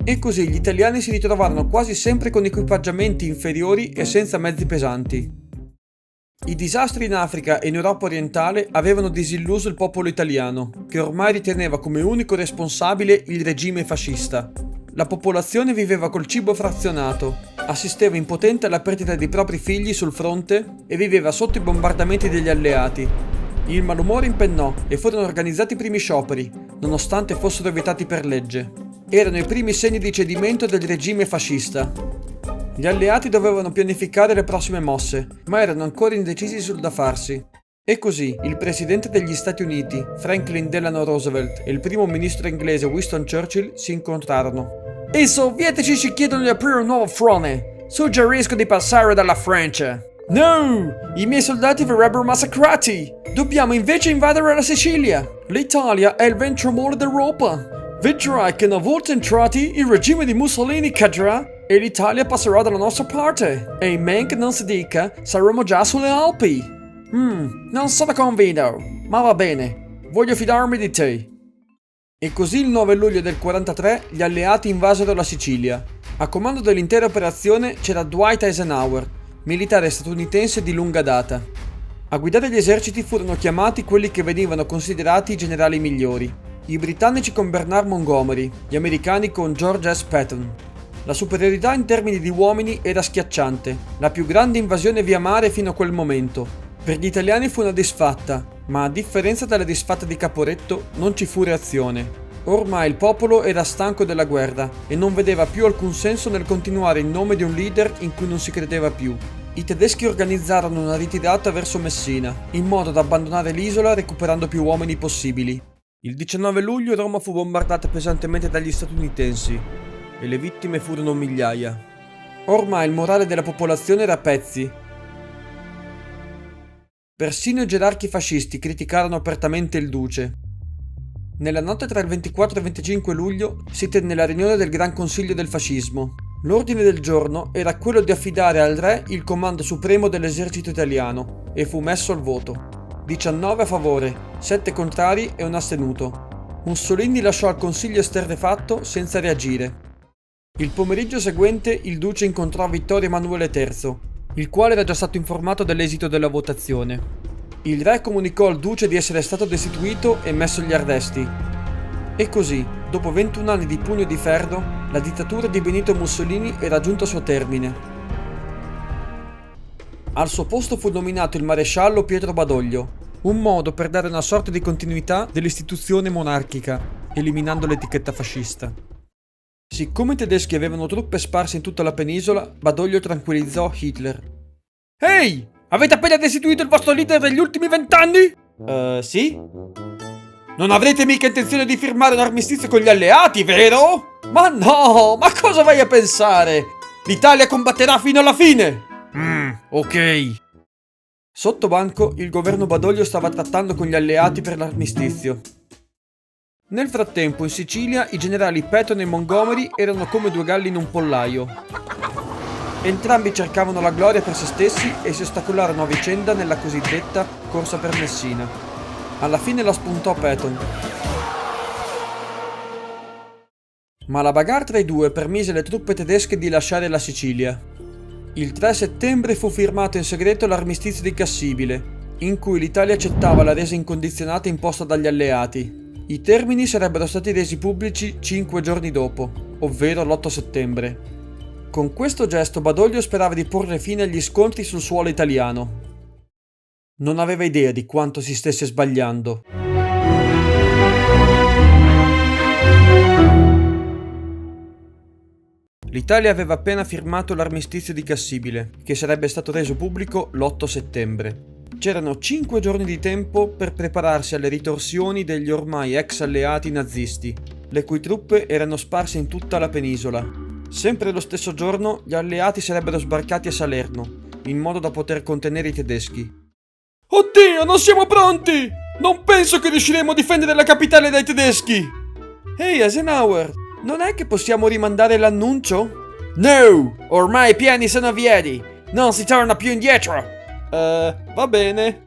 E così gli italiani si ritrovarono quasi sempre con equipaggiamenti inferiori e senza mezzi pesanti. I disastri in Africa e in Europa orientale avevano disilluso il popolo italiano, che ormai riteneva come unico responsabile il regime fascista. La popolazione viveva col cibo frazionato, assisteva impotente alla perdita dei propri figli sul fronte e viveva sotto i bombardamenti degli alleati. Il malumore impennò e furono organizzati i primi scioperi, nonostante fossero vietati per legge. Erano i primi segni di cedimento del regime fascista. Gli alleati dovevano pianificare le prossime mosse, ma erano ancora indecisi sul da farsi. E così il presidente degli Stati Uniti, Franklin Delano Roosevelt, e il primo ministro inglese Winston Churchill si incontrarono. I sovietici ci chiedono di aprire un nuovo fronte. Suggerisco di passare dalla Francia. No! I miei soldati verrebbero massacrati! Dobbiamo invece invadere la Sicilia! L'Italia è il ventromolo d'Europa! Vedrai che una volta entrati il regime di Mussolini cadrà e l'Italia passerà dalla nostra parte. E in men che non si dica, saremo già sulle Alpi. Non sono convinto, ma va bene. Voglio fidarmi di te. E così il 9 luglio del 43 gli alleati invasero la Sicilia. A comando dell'intera operazione c'era Dwight Eisenhower, militare statunitense di lunga data. A guidare gli eserciti furono chiamati quelli che venivano considerati i generali migliori. I britannici con Bernard Montgomery, gli americani con George S. Patton. La superiorità in termini di uomini era schiacciante, la più grande invasione via mare fino a quel momento. Per gli italiani fu una disfatta, ma a differenza della disfatta di Caporetto non ci fu reazione. Ormai il popolo era stanco della guerra e non vedeva più alcun senso nel continuare in nome di un leader in cui non si credeva più. I tedeschi organizzarono una ritirata verso Messina, in modo da abbandonare l'isola recuperando più uomini possibili. Il 19 luglio Roma fu bombardata pesantemente dagli statunitensi e le vittime furono migliaia. Ormai il morale della popolazione era a pezzi. Persino i gerarchi fascisti criticarono apertamente il duce. Nella notte tra il 24 e il 25 luglio si tenne la riunione del Gran Consiglio del Fascismo. L'ordine del giorno era quello di affidare al re il comando supremo dell'esercito italiano e fu messo al voto. 19 a favore, 7 contrari e un astenuto. Mussolini lasciò il consiglio esterrefatto senza reagire. Il pomeriggio seguente il duce incontrò Vittorio Emanuele III, il quale era già stato informato dell'esito della votazione. Il re comunicò al duce di essere stato destituito e messo agli arresti. E così, dopo 21 anni di pugno di ferro, la dittatura di Benito Mussolini era giunta al suo termine. Al suo posto fu nominato il maresciallo Pietro Badoglio, un modo per dare una sorta di continuità dell'istituzione monarchica, eliminando l'etichetta fascista. Siccome i tedeschi avevano truppe sparse in tutta la penisola, Badoglio tranquillizzò Hitler. Ehi! Avete appena destituito il vostro leader degli ultimi 20 anni? Sì? Non avrete mica intenzione di firmare un armistizio con gli alleati, vero? Ma no! Ma cosa vai a pensare? L'Italia combatterà fino alla fine! Ok. Sotto banco, il governo Badoglio stava trattando con gli alleati per l'armistizio. Nel frattempo, in Sicilia, i generali Patton e Montgomery erano come due galli in un pollaio. Entrambi cercavano la gloria per se stessi e si ostacolarono a vicenda nella cosiddetta corsa per Messina. Alla fine la spuntò Patton. Ma la bagarre tra i due permise alle truppe tedesche di lasciare la Sicilia. Il 3 settembre fu firmato in segreto l'armistizio di Cassibile, in cui l'Italia accettava la resa incondizionata imposta dagli alleati. I termini sarebbero stati resi pubblici 5 giorni dopo, ovvero l'8 settembre. Con questo gesto Badoglio sperava di porre fine agli scontri sul suolo italiano. Non aveva idea di quanto si stesse sbagliando. L'Italia aveva appena firmato l'armistizio di Cassibile, che sarebbe stato reso pubblico l'8 settembre. C'erano 5 giorni di tempo per prepararsi alle ritorsioni degli ormai ex alleati nazisti, le cui truppe erano sparse in tutta la penisola. Sempre lo stesso giorno gli alleati sarebbero sbarcati a Salerno, in modo da poter contenere i tedeschi. Oddio, non siamo pronti! Non penso che riusciremo a difendere la capitale dai tedeschi! Ehi, Eisenhower, Non è che possiamo rimandare l'annuncio? No! Ormai i piani sono vieri! Non si torna più indietro! Va bene.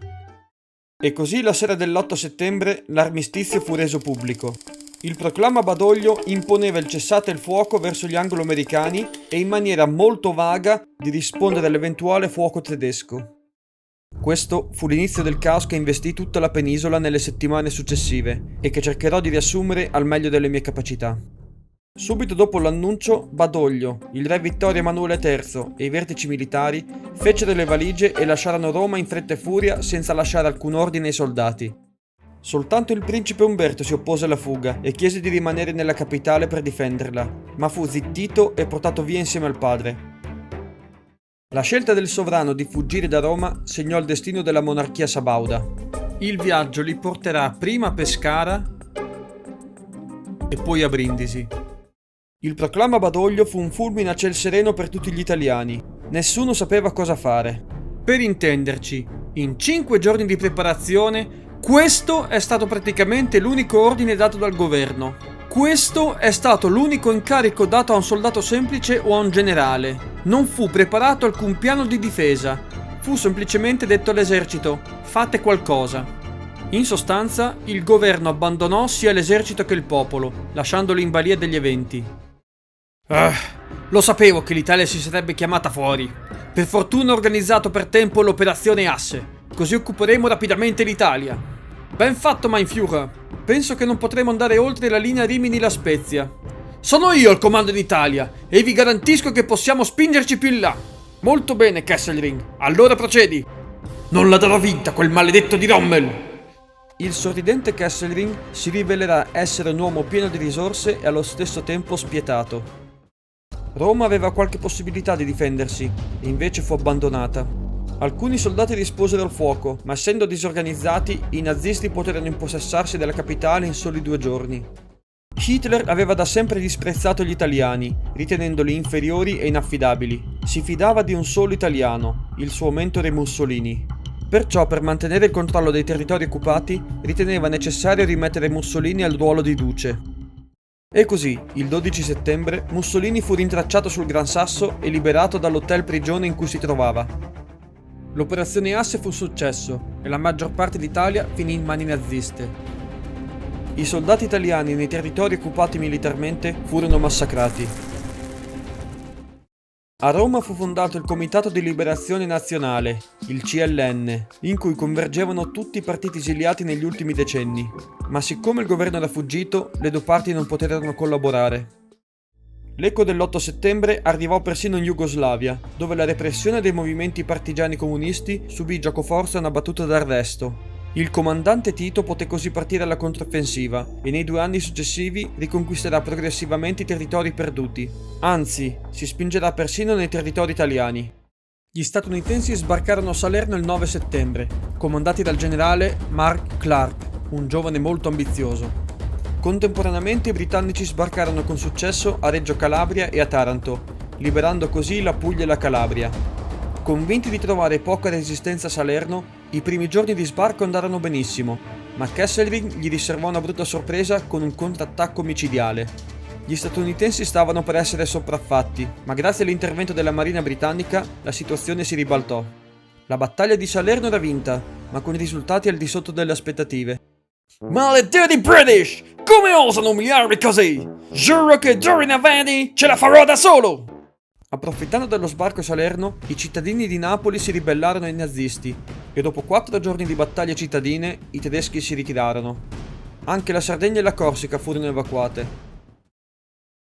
E così la sera dell'8 settembre l'armistizio fu reso pubblico. Il proclama Badoglio imponeva il cessate il fuoco verso gli anglo-americani e in maniera molto vaga di rispondere all'eventuale fuoco tedesco. Questo fu l'inizio del caos che investì tutta la penisola nelle settimane successive e che cercherò di riassumere al meglio delle mie capacità. Subito dopo l'annuncio, Badoglio, il re Vittorio Emanuele III e i vertici militari fecero le valigie e lasciarono Roma in fretta e furia senza lasciare alcun ordine ai soldati. Soltanto il principe Umberto si oppose alla fuga e chiese di rimanere nella capitale per difenderla, ma fu zittito e portato via insieme al padre. La scelta del sovrano di fuggire da Roma segnò il destino della monarchia sabauda. Il viaggio li porterà prima a Pescara e poi a Brindisi. Il proclama Badoglio fu un fulmine a ciel sereno per tutti gli italiani. Nessuno sapeva cosa fare. Per intenderci, in 5 giorni di preparazione, questo è stato praticamente l'unico ordine dato dal governo. Questo è stato l'unico incarico dato a un soldato semplice o a un generale. Non fu preparato alcun piano di difesa. Fu semplicemente detto all'esercito: fate qualcosa. In sostanza, il governo abbandonò sia l'esercito che il popolo, lasciandolo in balia degli eventi. Lo sapevo che l'Italia si sarebbe chiamata fuori. Per fortuna ho organizzato per tempo l'operazione Asse, così occuperemo rapidamente l'Italia. Ben fatto, mein Führer. Penso che non potremo andare oltre la linea Rimini-La Spezia. Sono io al comando d'Italia e vi garantisco che possiamo spingerci più in là. Molto bene, Kesselring. Allora procedi. Non la darò vinta quel maledetto di Rommel. Il sorridente Kesselring si rivelerà essere un uomo pieno di risorse e allo stesso tempo spietato. Roma aveva qualche possibilità di difendersi, e invece fu abbandonata. Alcuni soldati risposero al fuoco, ma essendo disorganizzati, i nazisti poterono impossessarsi della capitale in soli 2 giorni. Hitler aveva da sempre disprezzato gli italiani, ritenendoli inferiori e inaffidabili. Si fidava di un solo italiano, il suo mentore Mussolini. Perciò, per mantenere il controllo dei territori occupati, riteneva necessario rimettere Mussolini al ruolo di duce. E così, il 12 settembre, Mussolini fu rintracciato sul Gran Sasso e liberato dall'hotel prigione in cui si trovava. L'operazione Asse fu un successo e la maggior parte d'Italia finì in mani naziste. I soldati italiani nei territori occupati militarmente furono massacrati. A Roma fu fondato il Comitato di Liberazione Nazionale, il CLN, in cui convergevano tutti i partiti esiliati negli ultimi decenni, ma siccome il governo era fuggito, le 2 parti non poterono collaborare. L'eco dell'8 settembre arrivò persino in Jugoslavia, dove la repressione dei movimenti partigiani comunisti subì giocoforza una battuta d'arresto. Il comandante Tito poté così partire alla controffensiva e nei 2 anni successivi riconquisterà progressivamente i territori perduti. Anzi, si spingerà persino nei territori italiani. Gli statunitensi sbarcarono a Salerno il 9 settembre, comandati dal generale Mark Clark, un giovane molto ambizioso. Contemporaneamente i britannici sbarcarono con successo a Reggio Calabria e a Taranto, liberando così la Puglia e la Calabria. Convinti di trovare poca resistenza a Salerno, i primi giorni di sbarco andarono benissimo, ma Kesselring gli riservò una brutta sorpresa con un contrattacco micidiale. Gli statunitensi stavano per essere sopraffatti, ma grazie all'intervento della Marina britannica la situazione si ribaltò. La battaglia di Salerno era vinta, ma con risultati al di sotto delle aspettative. Maledetti British! Come osano umiliarmi così? Giuro che d'ora in avanti ce la farò da solo! Approfittando dello sbarco a Salerno, i cittadini di Napoli si ribellarono ai nazisti e dopo 4 giorni di battaglie cittadine i tedeschi si ritirarono. Anche la Sardegna e la Corsica furono evacuate.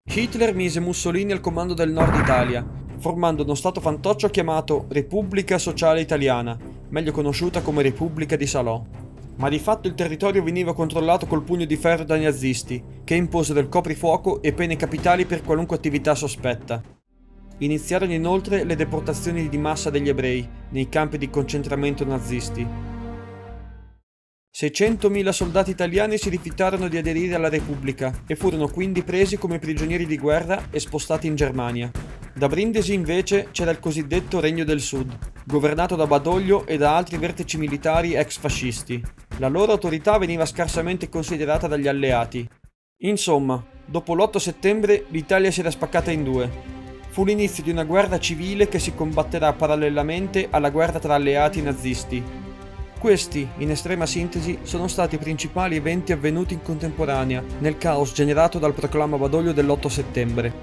Hitler mise Mussolini al comando del Nord Italia, formando uno stato fantoccio chiamato Repubblica Sociale Italiana, meglio conosciuta come Repubblica di Salò. Ma di fatto il territorio veniva controllato col pugno di ferro dai nazisti, che imposero il coprifuoco e pene capitali per qualunque attività sospetta. Iniziarono inoltre le deportazioni di massa degli ebrei nei campi di concentramento nazisti. 600.000 soldati italiani si rifiutarono di aderire alla Repubblica e furono quindi presi come prigionieri di guerra e spostati in Germania. Da Brindisi invece c'era il cosiddetto Regno del Sud, governato da Badoglio e da altri vertici militari ex fascisti. La loro autorità veniva scarsamente considerata dagli alleati. Insomma, Dopo l'8 settembre l'Italia si era spaccata in due. Fu l'inizio di una guerra civile che si combatterà parallelamente alla guerra tra alleati e nazisti. Questi, in estrema sintesi, sono stati i principali eventi avvenuti in contemporanea nel caos generato dal proclama Badoglio dell'8 settembre.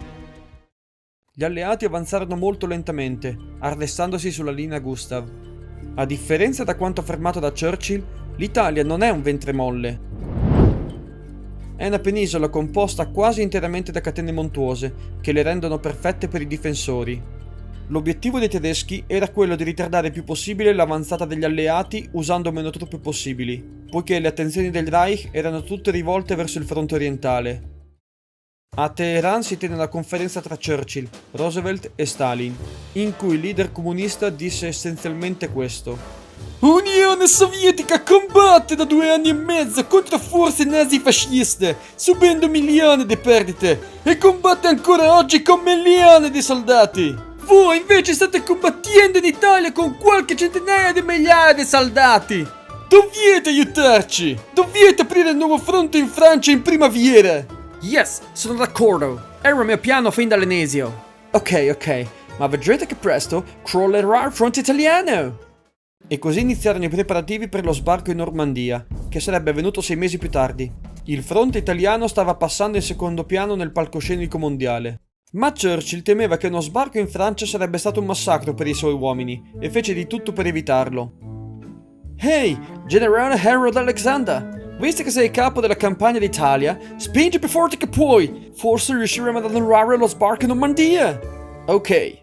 Gli alleati avanzarono molto lentamente, arrestandosi sulla linea Gustav. A differenza da quanto affermato da Churchill, l'Italia non è un ventre molle. È una penisola composta quasi interamente da catene montuose, che le rendono perfette per i difensori. L'obiettivo dei tedeschi era quello di ritardare il più possibile l'avanzata degli alleati usando meno truppe possibili, poiché le attenzioni del Reich erano tutte rivolte verso il fronte orientale. A Teheran si tenne una conferenza tra Churchill, Roosevelt e Stalin, in cui il leader comunista disse essenzialmente questo: Unione Sovietica combatte da 2 anni e mezzo contro forze nazifasciste, subendo milioni di perdite, e combatte ancora oggi con milioni di soldati. Voi invece state combattendo in Italia con qualche centinaia di migliaia di soldati. Dovete aiutarci! Dovete aprire un nuovo fronte in Francia in primavera! Yes, sono d'accordo. Era il mio piano fin dall'inizio. Ok, ma vedrete che presto crollerà il fronte italiano. E così iniziarono i preparativi per lo sbarco in Normandia, che sarebbe avvenuto 6 mesi più tardi. Il fronte italiano stava passando in secondo piano nel palcoscenico mondiale. Ma Churchill temeva che uno sbarco in Francia sarebbe stato un massacro per i suoi uomini e fece di tutto per evitarlo. Ehi, generale Harold Alexander! Visto che sei capo della campagna d'Italia, spingi più forte che puoi! Forse riusciremo ad annullare lo sbarco in Normandia! Ok.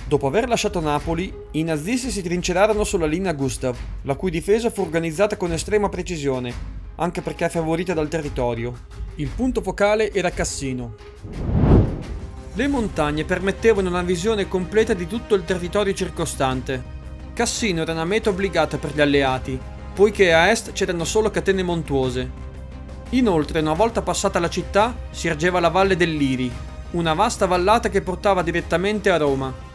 Dopo aver lasciato Napoli, i nazisti si trincerarono sulla linea Gustav, la cui difesa fu organizzata con estrema precisione, anche perché favorita dal territorio. Il punto focale era Cassino. Le montagne permettevano una visione completa di tutto il territorio circostante. Cassino era una meta obbligata per gli alleati, poiché a est c'erano solo catene montuose. Inoltre, una volta passata la città, si ergeva la valle del Liri, una vasta vallata che portava direttamente a Roma.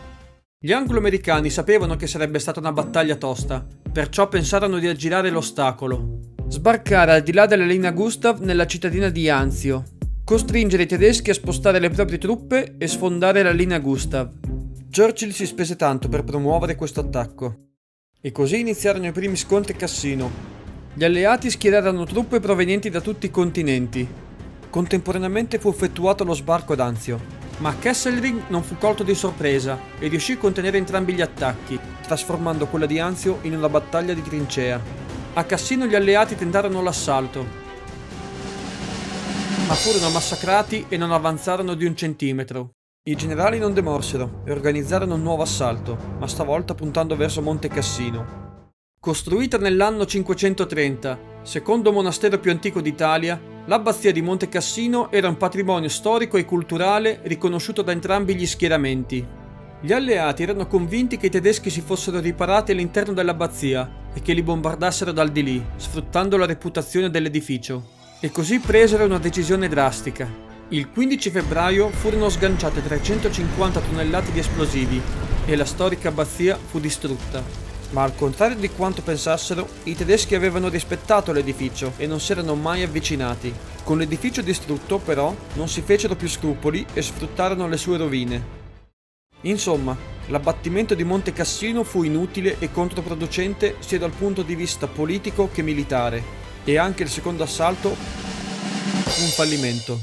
Gli anglo-americani sapevano che sarebbe stata una battaglia tosta, perciò pensarono di aggirare l'ostacolo. Sbarcare al di là della linea Gustav nella cittadina di Anzio, costringere i tedeschi a spostare le proprie truppe e sfondare la linea Gustav. Churchill si spese tanto per promuovere questo attacco. E così iniziarono i primi scontri a Cassino. Gli alleati schierarono truppe provenienti da tutti i continenti. Contemporaneamente fu effettuato lo sbarco ad Anzio, ma Kesselring non fu colto di sorpresa e riuscì a contenere entrambi gli attacchi, trasformando quella di Anzio in una battaglia di trincea. A Cassino gli alleati tentarono l'assalto, ma furono massacrati e non avanzarono di 1 centimetro. I generali non demorsero e organizzarono un nuovo assalto, ma stavolta puntando verso Monte Cassino. Costruita nell'anno 530, secondo monastero più antico d'Italia, l'abbazia di Monte Cassino era un patrimonio storico e culturale riconosciuto da entrambi gli schieramenti. Gli alleati erano convinti che i tedeschi si fossero riparati all'interno dell'abbazia e che li bombardassero dal di lì, sfruttando la reputazione dell'edificio. E così presero una decisione drastica. Il 15 febbraio furono sganciate 350 tonnellate di esplosivi e la storica abbazia fu distrutta. Ma al contrario di quanto pensassero, i tedeschi avevano rispettato l'edificio e non si erano mai avvicinati. Con l'edificio distrutto, però, non si fecero più scrupoli e sfruttarono le sue rovine. Insomma, l'abbattimento di Monte Cassino fu inutile e controproducente sia dal punto di vista politico che militare, e anche il secondo assalto fu un fallimento.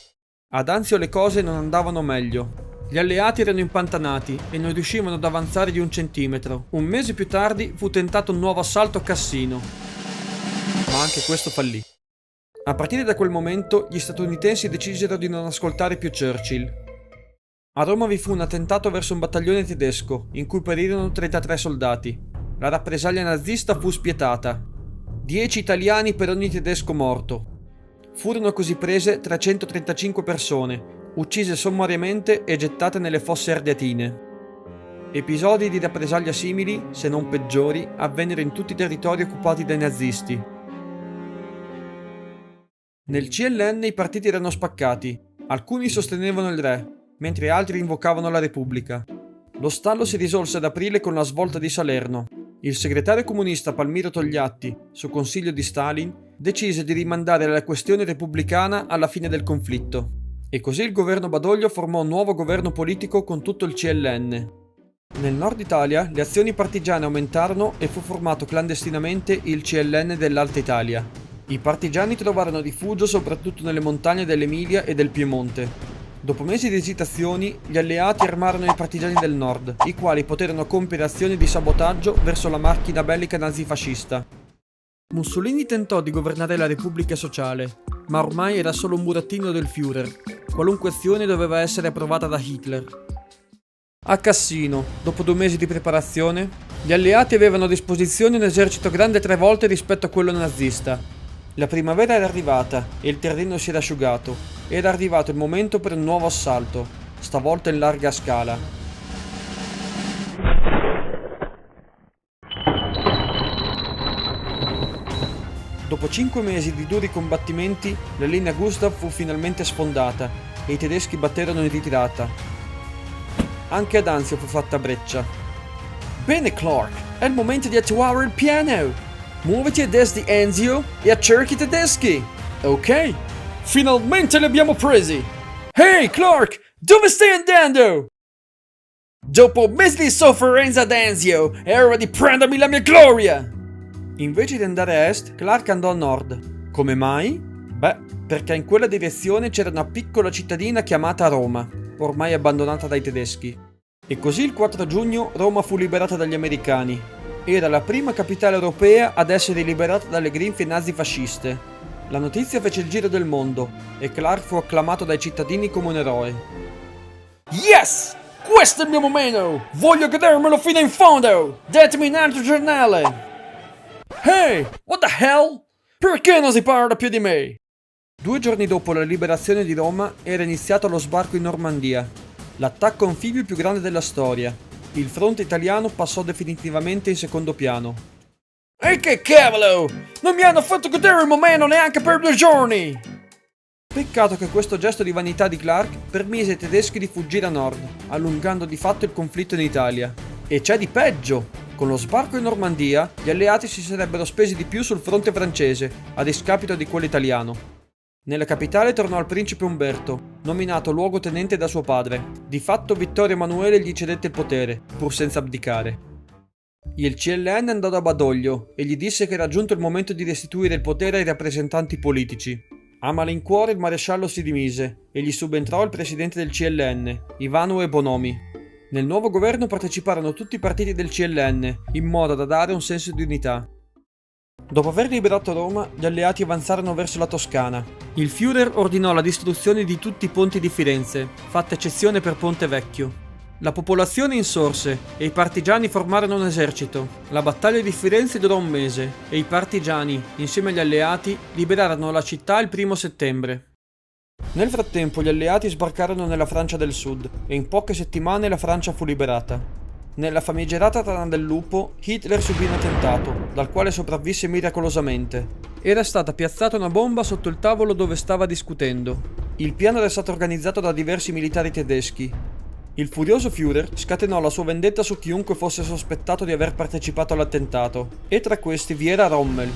Ad Anzio le cose non andavano meglio. Gli alleati erano impantanati e non riuscivano ad avanzare di 1 centimetro. Un mese più tardi fu tentato un nuovo assalto a Cassino, ma anche questo fallì. A partire da quel momento gli statunitensi decisero di non ascoltare più Churchill. A Roma vi fu un attentato verso un battaglione tedesco, in cui perirono 33 soldati. La rappresaglia nazista fu spietata. 10 italiani per ogni tedesco morto. Furono così prese 335 persone, uccise sommariamente e gettate nelle fosse ardeatine. Episodi di rappresaglia simili, se non peggiori, avvennero in tutti i territori occupati dai nazisti. Nel CLN i partiti erano spaccati, alcuni sostenevano il re, mentre altri invocavano la Repubblica. Lo stallo si risolse ad aprile con la svolta di Salerno. Il segretario comunista Palmiro Togliatti, su consiglio di Stalin, decise di rimandare la questione repubblicana alla fine del conflitto. E così il governo Badoglio formò un nuovo governo politico con tutto il CLN. Nel nord Italia le azioni partigiane aumentarono e fu formato clandestinamente il CLN dell'Alta Italia. I partigiani trovarono rifugio soprattutto nelle montagne dell'Emilia e del Piemonte. Dopo mesi di esitazioni, gli alleati armarono i partigiani del nord, i quali poterono compiere azioni di sabotaggio verso la macchina bellica nazifascista. Mussolini tentò di governare la Repubblica Sociale, ma ormai era solo un burattino del Führer. Qualunque azione doveva essere approvata da Hitler. A Cassino, dopo 2 mesi di preparazione, gli alleati avevano a disposizione un esercito grande 3 volte rispetto a quello nazista. La primavera era arrivata e il terreno si era asciugato. Era arrivato il momento per un nuovo assalto, stavolta in larga scala. Dopo 5 mesi di duri combattimenti, la linea Gustav fu finalmente sfondata e i tedeschi batterono in ritirata. Anche ad Anzio fu fatta breccia. Bene Clark, è il momento di attuare il piano! Muoviti a destra di Anzio e accerchi i tedeschi! Ok? Finalmente li abbiamo presi! Hey Clark, dove stai andando? Dopo mesi di sofferenza ad Anzio, è ora di prendermi la mia gloria! Invece di andare a est, Clark andò a nord. Come mai? Beh, perché in quella direzione c'era una piccola cittadina chiamata Roma, ormai abbandonata dai tedeschi. E così il 4 giugno Roma fu liberata dagli americani. Era la prima capitale europea ad essere liberata dalle grinfie nazifasciste. La notizia fece il giro del mondo e Clark fu acclamato dai cittadini come un eroe. Yes! Questo è il mio momento! Voglio godermelo fino in fondo! Datemi un altro giornale! Hey! What the hell? Perché non si parla più di me? 2 giorni dopo la liberazione di Roma era iniziato lo sbarco in Normandia, l'attacco anfibio più grande della storia. Il fronte italiano passò definitivamente in secondo piano. E che cavolo! Non mi hanno fatto godere il momento neanche per 2 giorni! Peccato che questo gesto di vanità di Clark permise ai tedeschi di fuggire a nord, allungando di fatto il conflitto in Italia. E c'è di peggio! Con lo sbarco in Normandia, gli alleati si sarebbero spesi di più sul fronte francese, a discapito di quello italiano. Nella capitale tornò il principe Umberto, nominato luogotenente da suo padre. Di fatto Vittorio Emanuele gli cedette il potere, pur senza abdicare. Il CLN andò da Badoglio e gli disse che era giunto il momento di restituire il potere ai rappresentanti politici. A malincuore il maresciallo si dimise e gli subentrò il presidente del CLN, Ivanoe Bonomi. Nel nuovo governo parteciparono tutti i partiti del CLN, in modo da dare un senso di unità. Dopo aver liberato Roma, gli alleati avanzarono verso la Toscana. Il Führer ordinò la distruzione di tutti i ponti di Firenze, fatta eccezione per Ponte Vecchio. La popolazione insorse e i partigiani formarono un esercito. La battaglia di Firenze durò 1 mese e i partigiani, insieme agli alleati, liberarono la città il 1° settembre. Nel frattempo gli alleati sbarcarono nella Francia del Sud e in poche settimane la Francia fu liberata. Nella famigerata Tana del Lupo, Hitler subì un attentato, dal quale sopravvisse miracolosamente. Era stata piazzata una bomba sotto il tavolo dove stava discutendo. Il piano era stato organizzato da diversi militari tedeschi. Il furioso Führer scatenò la sua vendetta su chiunque fosse sospettato di aver partecipato all'attentato, e tra questi vi era Rommel.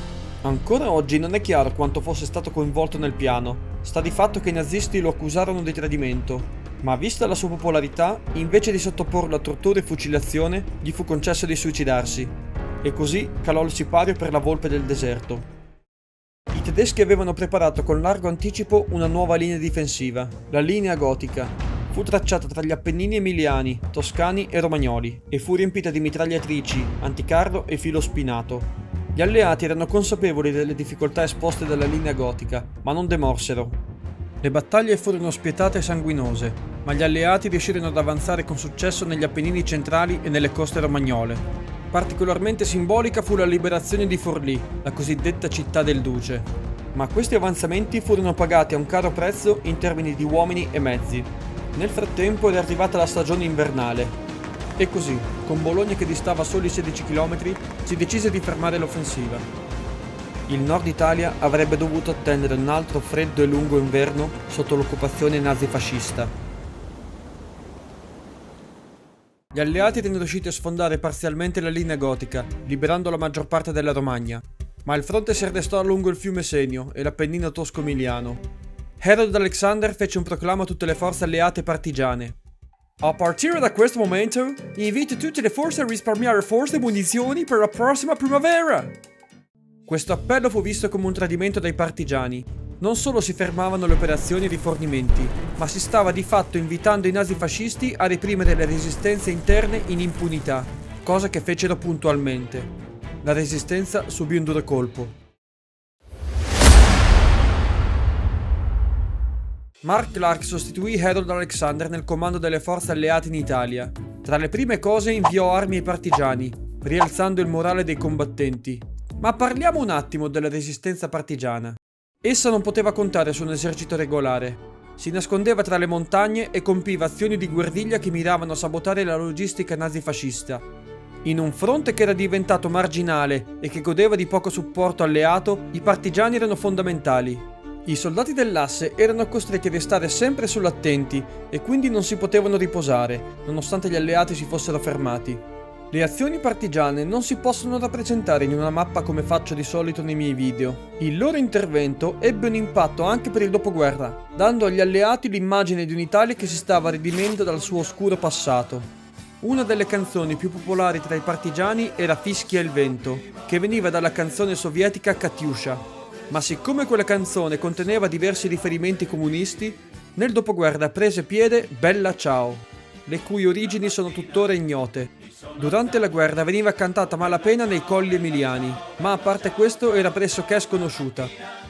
Ancora oggi non è chiaro quanto fosse stato coinvolto nel piano. Sta di fatto che i nazisti lo accusarono di tradimento. Ma vista la sua popolarità, invece di sottoporlo a tortura e fucilazione, gli fu concesso di suicidarsi. E così calò il sipario per la volpe del deserto. I tedeschi avevano preparato con largo anticipo una nuova linea difensiva, la linea gotica. Fu tracciata tra gli Appennini emiliani, toscani e romagnoli, e fu riempita di mitragliatrici, anticarro e filo spinato. Gli alleati erano consapevoli delle difficoltà esposte dalla linea gotica, ma non demorsero. Le battaglie furono spietate e sanguinose, ma gli alleati riuscirono ad avanzare con successo negli Appennini centrali e nelle coste romagnole. Particolarmente simbolica fu la liberazione di Forlì, la cosiddetta città del duce. Ma questi avanzamenti furono pagati a un caro prezzo in termini di uomini e mezzi. Nel frattempo era arrivata la stagione invernale. E così, con Bologna che distava soli 16 km, si decise di fermare l'offensiva. Il nord Italia avrebbe dovuto attendere un altro freddo e lungo inverno sotto l'occupazione nazifascista. Gli alleati erano riusciti a sfondare parzialmente la linea gotica, liberando la maggior parte della Romagna, ma il fronte si arrestò lungo il fiume Senio e l'Appennino tosco-emiliano. Harold Alexander fece un proclamo a tutte le forze alleate e partigiane. A partire da questo momento, invito tutte le forze a risparmiare forze e munizioni per la prossima primavera! Questo appello fu visto come un tradimento dai partigiani. Non solo si fermavano le operazioni e i rifornimenti, ma si stava di fatto invitando i nazifascisti a reprimere le resistenze interne in impunità, cosa che fecero puntualmente. La resistenza subì un duro colpo. Mark Clark sostituì Harold Alexander nel comando delle forze alleate in Italia. Tra le prime cose inviò armi ai partigiani, rialzando il morale dei combattenti. Ma parliamo un attimo della resistenza partigiana. Essa non poteva contare su un esercito regolare. Si nascondeva tra le montagne e compiva azioni di guerriglia che miravano a sabotare la logistica nazifascista. In un fronte che era diventato marginale e che godeva di poco supporto alleato, i partigiani erano fondamentali. I soldati dell'asse erano costretti a restare sempre sull'attenti e quindi non si potevano riposare, nonostante gli alleati si fossero fermati. Le azioni partigiane non si possono rappresentare in una mappa come faccio di solito nei miei video. Il loro intervento ebbe un impatto anche per il dopoguerra, dando agli alleati l'immagine di un'Italia che si stava redimendo dal suo oscuro passato. Una delle canzoni più popolari tra i partigiani era Fischia il vento, che veniva dalla canzone sovietica Katyusha. Ma siccome quella canzone conteneva diversi riferimenti comunisti, nel dopoguerra prese piede Bella Ciao, le cui origini sono tuttora ignote. Durante la guerra veniva cantata a malapena nei colli emiliani, ma a parte questo era pressoché sconosciuta.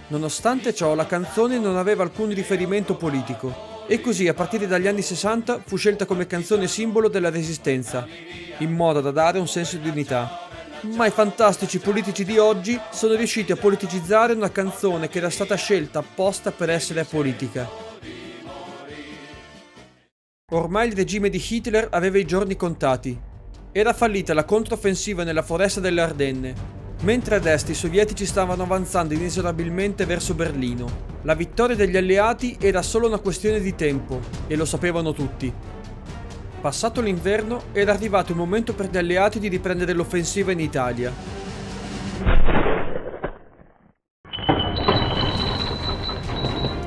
Nonostante ciò, la canzone non aveva alcun riferimento politico, e così a partire dagli anni 60 fu scelta come canzone simbolo della resistenza, in modo da dare un senso di unità. Ma i fantastici politici di oggi sono riusciti a politicizzare una canzone che era stata scelta apposta per essere politica. Ormai il regime di Hitler aveva i giorni contati. Era fallita la controffensiva nella foresta delle Ardenne, mentre ad est i sovietici stavano avanzando inesorabilmente verso Berlino. La vittoria degli alleati era solo una questione di tempo, e lo sapevano tutti. Passato l'inverno, era arrivato il momento per gli alleati di riprendere l'offensiva in Italia.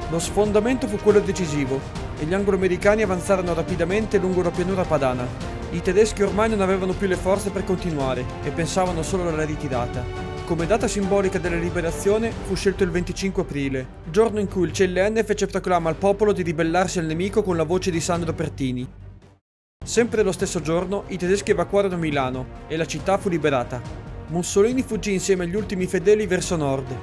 Lo sfondamento fu quello decisivo, e gli anglo-americani avanzarono rapidamente lungo la pianura padana. I tedeschi ormai non avevano più le forze per continuare e pensavano solo alla ritirata. Come data simbolica della liberazione fu scelto il 25 aprile, giorno in cui il CLN fece proclama al popolo di ribellarsi al nemico con la voce di Sandro Pertini. Sempre lo stesso giorno i tedeschi evacuarono Milano e la città fu liberata. Mussolini fuggì insieme agli ultimi fedeli verso nord.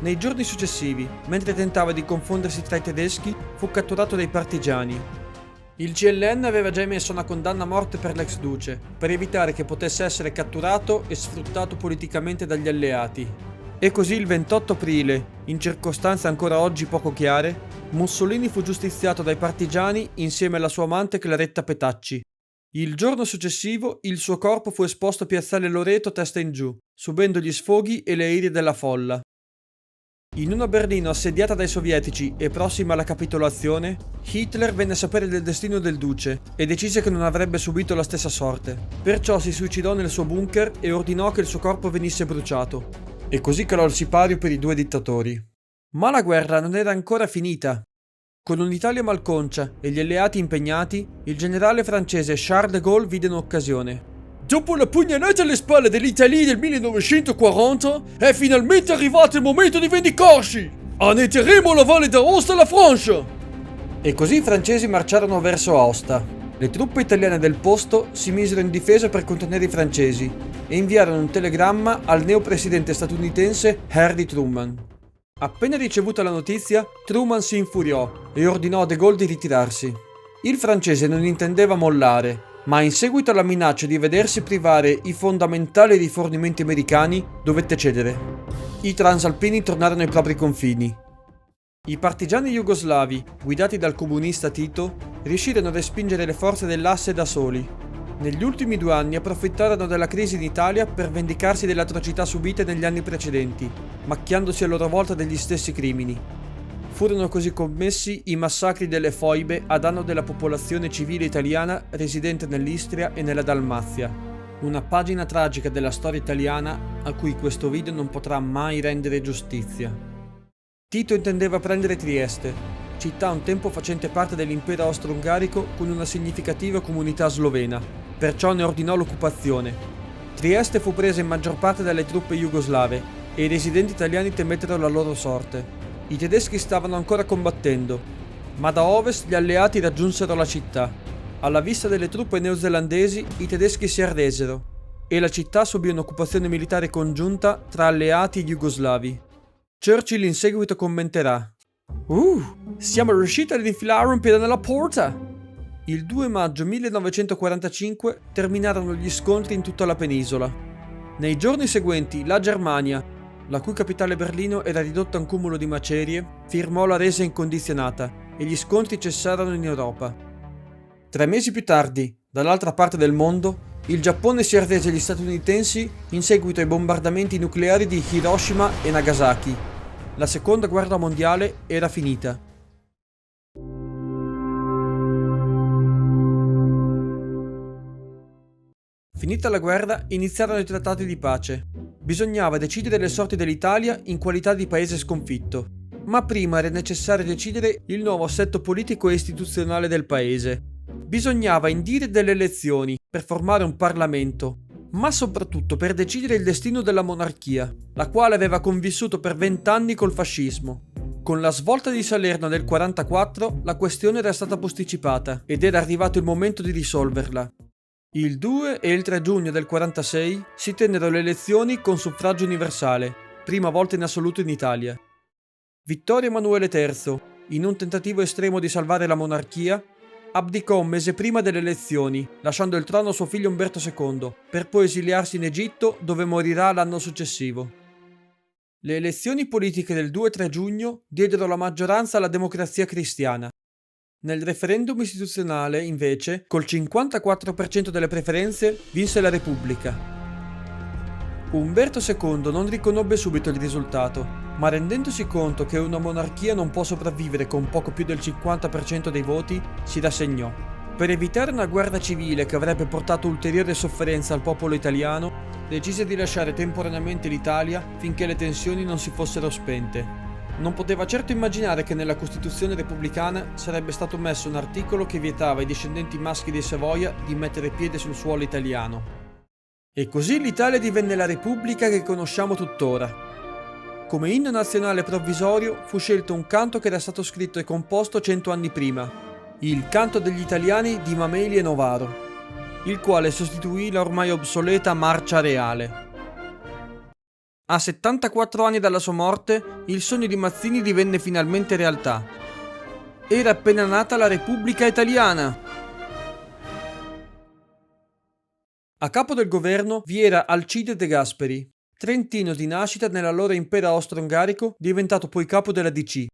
Nei giorni successivi, mentre tentava di confondersi tra i tedeschi, fu catturato dai partigiani. Il CLN aveva già emesso una condanna a morte per l'ex duce, per evitare che potesse essere catturato e sfruttato politicamente dagli alleati. E così il 28 aprile, in circostanze ancora oggi poco chiare, Mussolini fu giustiziato dai partigiani insieme alla sua amante Claretta Petacci. Il giorno successivo il suo corpo fu esposto a Piazzale Loreto testa in giù, subendo gli sfoghi e le ire della folla. In una Berlino assediata dai sovietici e prossima alla capitolazione, Hitler venne a sapere del destino del duce e decise che non avrebbe subito la stessa sorte. Perciò si suicidò nel suo bunker e ordinò che il suo corpo venisse bruciato. E così calò il sipario per i due dittatori. Ma la guerra non era ancora finita. Con un'Italia malconcia e gli alleati impegnati, il generale francese Charles de Gaulle vide un'occasione. Dopo la pugnalata alle spalle dell'Italia del 1940, è finalmente arrivato il momento di vendicarci! Annetteremo la Valle d'Aosta alla Francia! E così i francesi marciarono verso Aosta. Le truppe italiane del posto si misero in difesa per contenere i francesi e inviarono un telegramma al neopresidente statunitense Harry Truman. Appena ricevuta la notizia, Truman si infuriò e ordinò a de Gaulle di ritirarsi. Il francese non intendeva mollare, ma in seguito alla minaccia di vedersi privare i fondamentali rifornimenti americani, dovette cedere. I transalpini tornarono ai propri confini. I partigiani jugoslavi, guidati dal comunista Tito, riuscirono a respingere le forze dell'asse da soli. Negli ultimi 2 anni approfittarono della crisi in Italia per vendicarsi delle atrocità subite negli anni precedenti, macchiandosi a loro volta degli stessi crimini. Furono così commessi i massacri delle foibe a danno della popolazione civile italiana residente nell'Istria e nella Dalmazia. Una pagina tragica della storia italiana a cui questo video non potrà mai rendere giustizia. Tito intendeva prendere Trieste, città un tempo facente parte dell'impero austro-ungarico con una significativa comunità slovena, perciò ne ordinò l'occupazione. Trieste fu presa in maggior parte dalle truppe jugoslave e i residenti italiani temettero la loro sorte. I tedeschi stavano ancora combattendo, ma da ovest gli alleati raggiunsero la città. Alla vista delle truppe neozelandesi, i tedeschi si arresero e la città subì un'occupazione militare congiunta tra alleati e jugoslavi. Churchill in seguito commenterà: siamo riusciti ad infilare un piede nella porta! Il 2 maggio 1945 terminarono gli scontri in tutta la penisola. Nei giorni seguenti la Germania, la cui capitale Berlino era ridotta a un cumulo di macerie, firmò la resa incondizionata e gli scontri cessarono in Europa. 3 mesi più tardi, dall'altra parte del mondo, il Giappone si arrese agli statunitensi in seguito ai bombardamenti nucleari di Hiroshima e Nagasaki. La seconda guerra mondiale era finita. Finita la guerra, iniziarono i trattati di pace. Bisognava decidere le sorti dell'Italia in qualità di paese sconfitto, ma prima era necessario decidere il nuovo assetto politico e istituzionale del paese. Bisognava indire delle elezioni per formare un Parlamento, ma soprattutto per decidere il destino della monarchia, la quale aveva convissuto per 20 anni col fascismo. Con la svolta di Salerno del 44, la questione era stata posticipata ed era arrivato il momento di risolverla. Il 2 e il 3 giugno del 46 si tennero le elezioni con suffragio universale, prima volta in assoluto in Italia. Vittorio Emanuele III, in un tentativo estremo di salvare la monarchia, abdicò un mese prima delle elezioni, lasciando il trono a suo figlio Umberto II, per poi esiliarsi in Egitto, dove morirà l'anno successivo. Le elezioni politiche del 2 e 3 giugno diedero la maggioranza alla Democrazia Cristiana. Nel referendum istituzionale, invece, col 54% delle preferenze, vinse la Repubblica. Umberto II non riconobbe subito il risultato, ma rendendosi conto che una monarchia non può sopravvivere con poco più del 50% dei voti, si rassegnò. Per evitare una guerra civile che avrebbe portato ulteriore sofferenza al popolo italiano, decise di lasciare temporaneamente l'Italia finché le tensioni non si fossero spente. Non poteva certo immaginare che nella Costituzione repubblicana sarebbe stato messo un articolo che vietava ai discendenti maschi dei Savoia di mettere piede sul suolo italiano. E così l'Italia divenne la Repubblica che conosciamo tuttora. Come inno nazionale provvisorio fu scelto un canto che era stato scritto e composto 100 anni prima, il Canto degli Italiani di Mameli e Novaro, il quale sostituì la ormai obsoleta Marcia Reale. A 74 anni dalla sua morte, il sogno di Mazzini divenne finalmente realtà. Era appena nata la Repubblica Italiana! A capo del governo vi era Alcide De Gasperi, trentino di nascita nell'allora impero austro-ungarico, diventato poi capo della DC.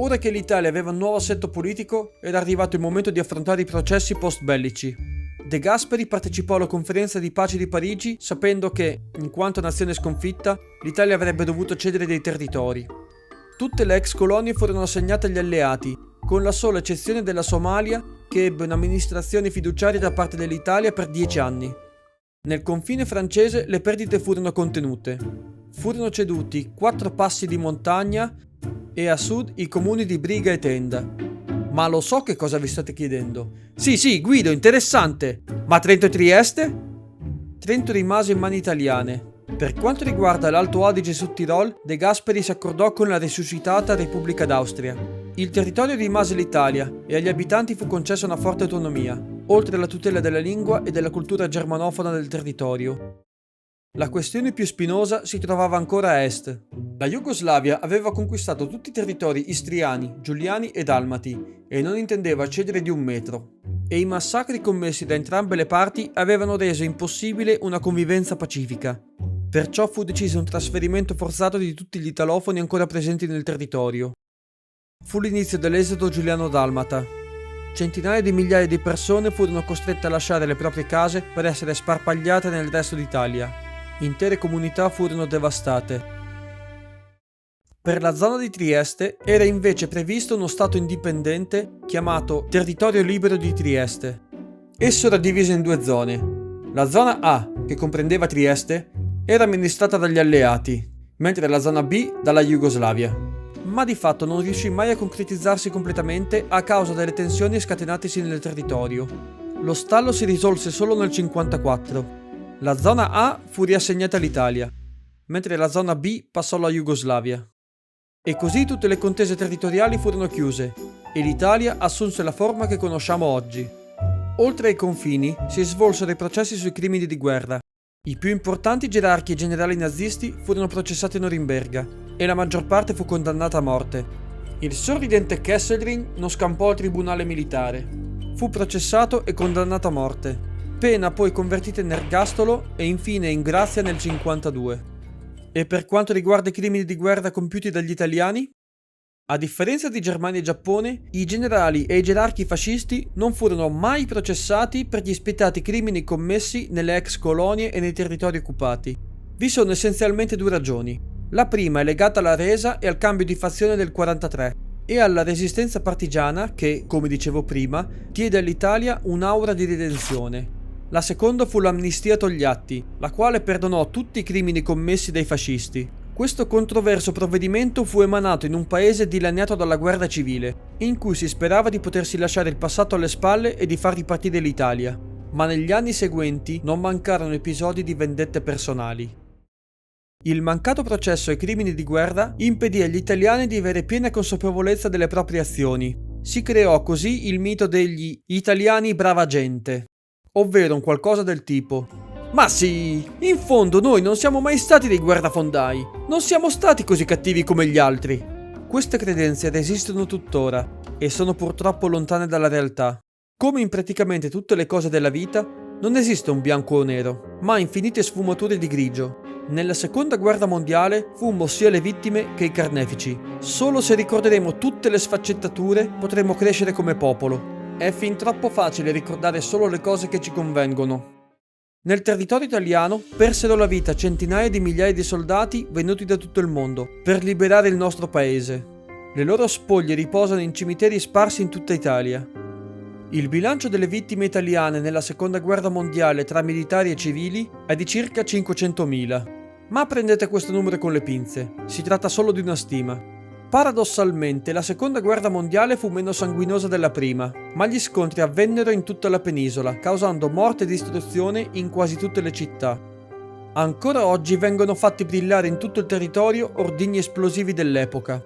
Ora che l'Italia aveva un nuovo assetto politico, era arrivato il momento di affrontare i processi post-bellici. De Gasperi partecipò alla conferenza di pace di Parigi sapendo che, in quanto nazione sconfitta, l'Italia avrebbe dovuto cedere dei territori. Tutte le ex colonie furono assegnate agli alleati, con la sola eccezione della Somalia, che ebbe un'amministrazione fiduciaria da parte dell'Italia per 10 anni. Nel confine francese le perdite furono contenute. Furono ceduti 4 passi di montagna e a sud i comuni di Briga e Tenda. Ma lo so che cosa vi state chiedendo. Sì, Guido, interessante. Ma Trento e Trieste? Trento rimase in mani italiane. Per quanto riguarda l'Alto Adige e Sud Tirol, De Gasperi si accordò con la risuscitata Repubblica d'Austria. Il territorio rimase l'Italia e agli abitanti fu concessa una forte autonomia, oltre alla tutela della lingua e della cultura germanofona del territorio. La questione più spinosa si trovava ancora a est. La Jugoslavia aveva conquistato tutti i territori istriani, giuliani e dalmati e non intendeva cedere di un metro. E i massacri commessi da entrambe le parti avevano reso impossibile una convivenza pacifica. Perciò fu deciso un trasferimento forzato di tutti gli italofoni ancora presenti nel territorio. Fu l'inizio dell'esodo giuliano-dalmata. Centinaia di migliaia di persone furono costrette a lasciare le proprie case per essere sparpagliate nel resto d'Italia. Intere comunità furono devastate. Per la zona di Trieste era invece previsto uno stato indipendente chiamato Territorio Libero di Trieste. Esso era diviso in due zone. La zona A, che comprendeva Trieste, era amministrata dagli alleati, mentre la zona B dalla Jugoslavia. Ma di fatto non riuscì mai a concretizzarsi completamente a causa delle tensioni scatenatesi nel territorio. Lo stallo si risolse solo nel 1954. La zona A fu riassegnata all'Italia, mentre la zona B passò alla Jugoslavia. E così tutte le contese territoriali furono chiuse e l'Italia assunse la forma che conosciamo oggi. Oltre ai confini si svolsero i processi sui crimini di guerra. I più importanti gerarchi e generali nazisti furono processati a Norimberga e la maggior parte fu condannata a morte. Il sorridente Kesselring non scampò al tribunale militare. Fu processato e condannato a morte, pena poi convertita in ergastolo e infine in grazia nel 1952. E per quanto riguarda i crimini di guerra compiuti dagli italiani? A differenza di Germania e Giappone, i generali e i gerarchi fascisti non furono mai processati per gli spietati crimini commessi nelle ex colonie e nei territori occupati. Vi sono essenzialmente due ragioni. La prima è legata alla resa e al cambio di fazione del 1943 e alla resistenza partigiana che, come dicevo prima, diede all'Italia un'aura di redenzione. La seconda fu l'amnistia Togliatti, la quale perdonò tutti i crimini commessi dai fascisti. Questo controverso provvedimento fu emanato in un paese dilaniato dalla guerra civile, in cui si sperava di potersi lasciare il passato alle spalle e di far ripartire l'Italia. Ma negli anni seguenti non mancarono episodi di vendette personali. Il mancato processo ai crimini di guerra impedì agli italiani di avere piena consapevolezza delle proprie azioni. Si creò così il mito degli italiani brava gente, ovvero un qualcosa del tipo: ma sì, in fondo noi non siamo mai stati dei guerrafondai, non siamo stati così cattivi come gli altri. Queste credenze resistono tuttora e sono purtroppo lontane dalla realtà. Come in praticamente tutte le cose della vita, non esiste un bianco o nero, ma infinite sfumature di grigio. Nella seconda guerra mondiale fummo sia le vittime che i carnefici. Solo se ricorderemo tutte le sfaccettature potremo crescere come popolo. È fin troppo facile ricordare solo le cose che ci convengono. Nel territorio italiano persero la vita centinaia di migliaia di soldati venuti da tutto il mondo per liberare il nostro paese. Le loro spoglie riposano in cimiteri sparsi in tutta Italia. Il bilancio delle vittime italiane nella seconda guerra mondiale tra militari e civili è di circa 500.000. Ma prendete questo numero con le pinze, si tratta solo di una stima. Paradossalmente, la seconda guerra mondiale fu meno sanguinosa della prima, ma gli scontri avvennero in tutta la penisola, causando morte e distruzione in quasi tutte le città. Ancora oggi vengono fatti brillare in tutto il territorio ordigni esplosivi dell'epoca.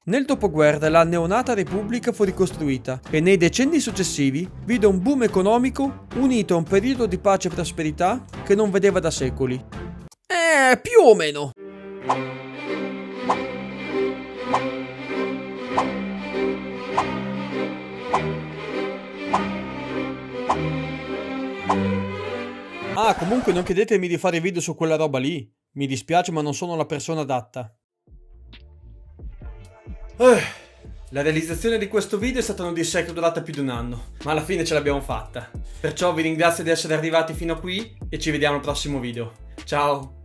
Nel dopoguerra la neonata Repubblica fu ricostruita e nei decenni successivi vide un boom economico unito a un periodo di pace e prosperità che non vedeva da secoli. Più o meno. Comunque non chiedetemi di fare video su quella roba lì. Mi dispiace, ma non sono la persona adatta. La realizzazione di questo video è stata un'odissea che è durata più di un anno, ma alla fine ce l'abbiamo fatta. Perciò vi ringrazio di essere arrivati fino a qui e ci vediamo al prossimo video. Ciao!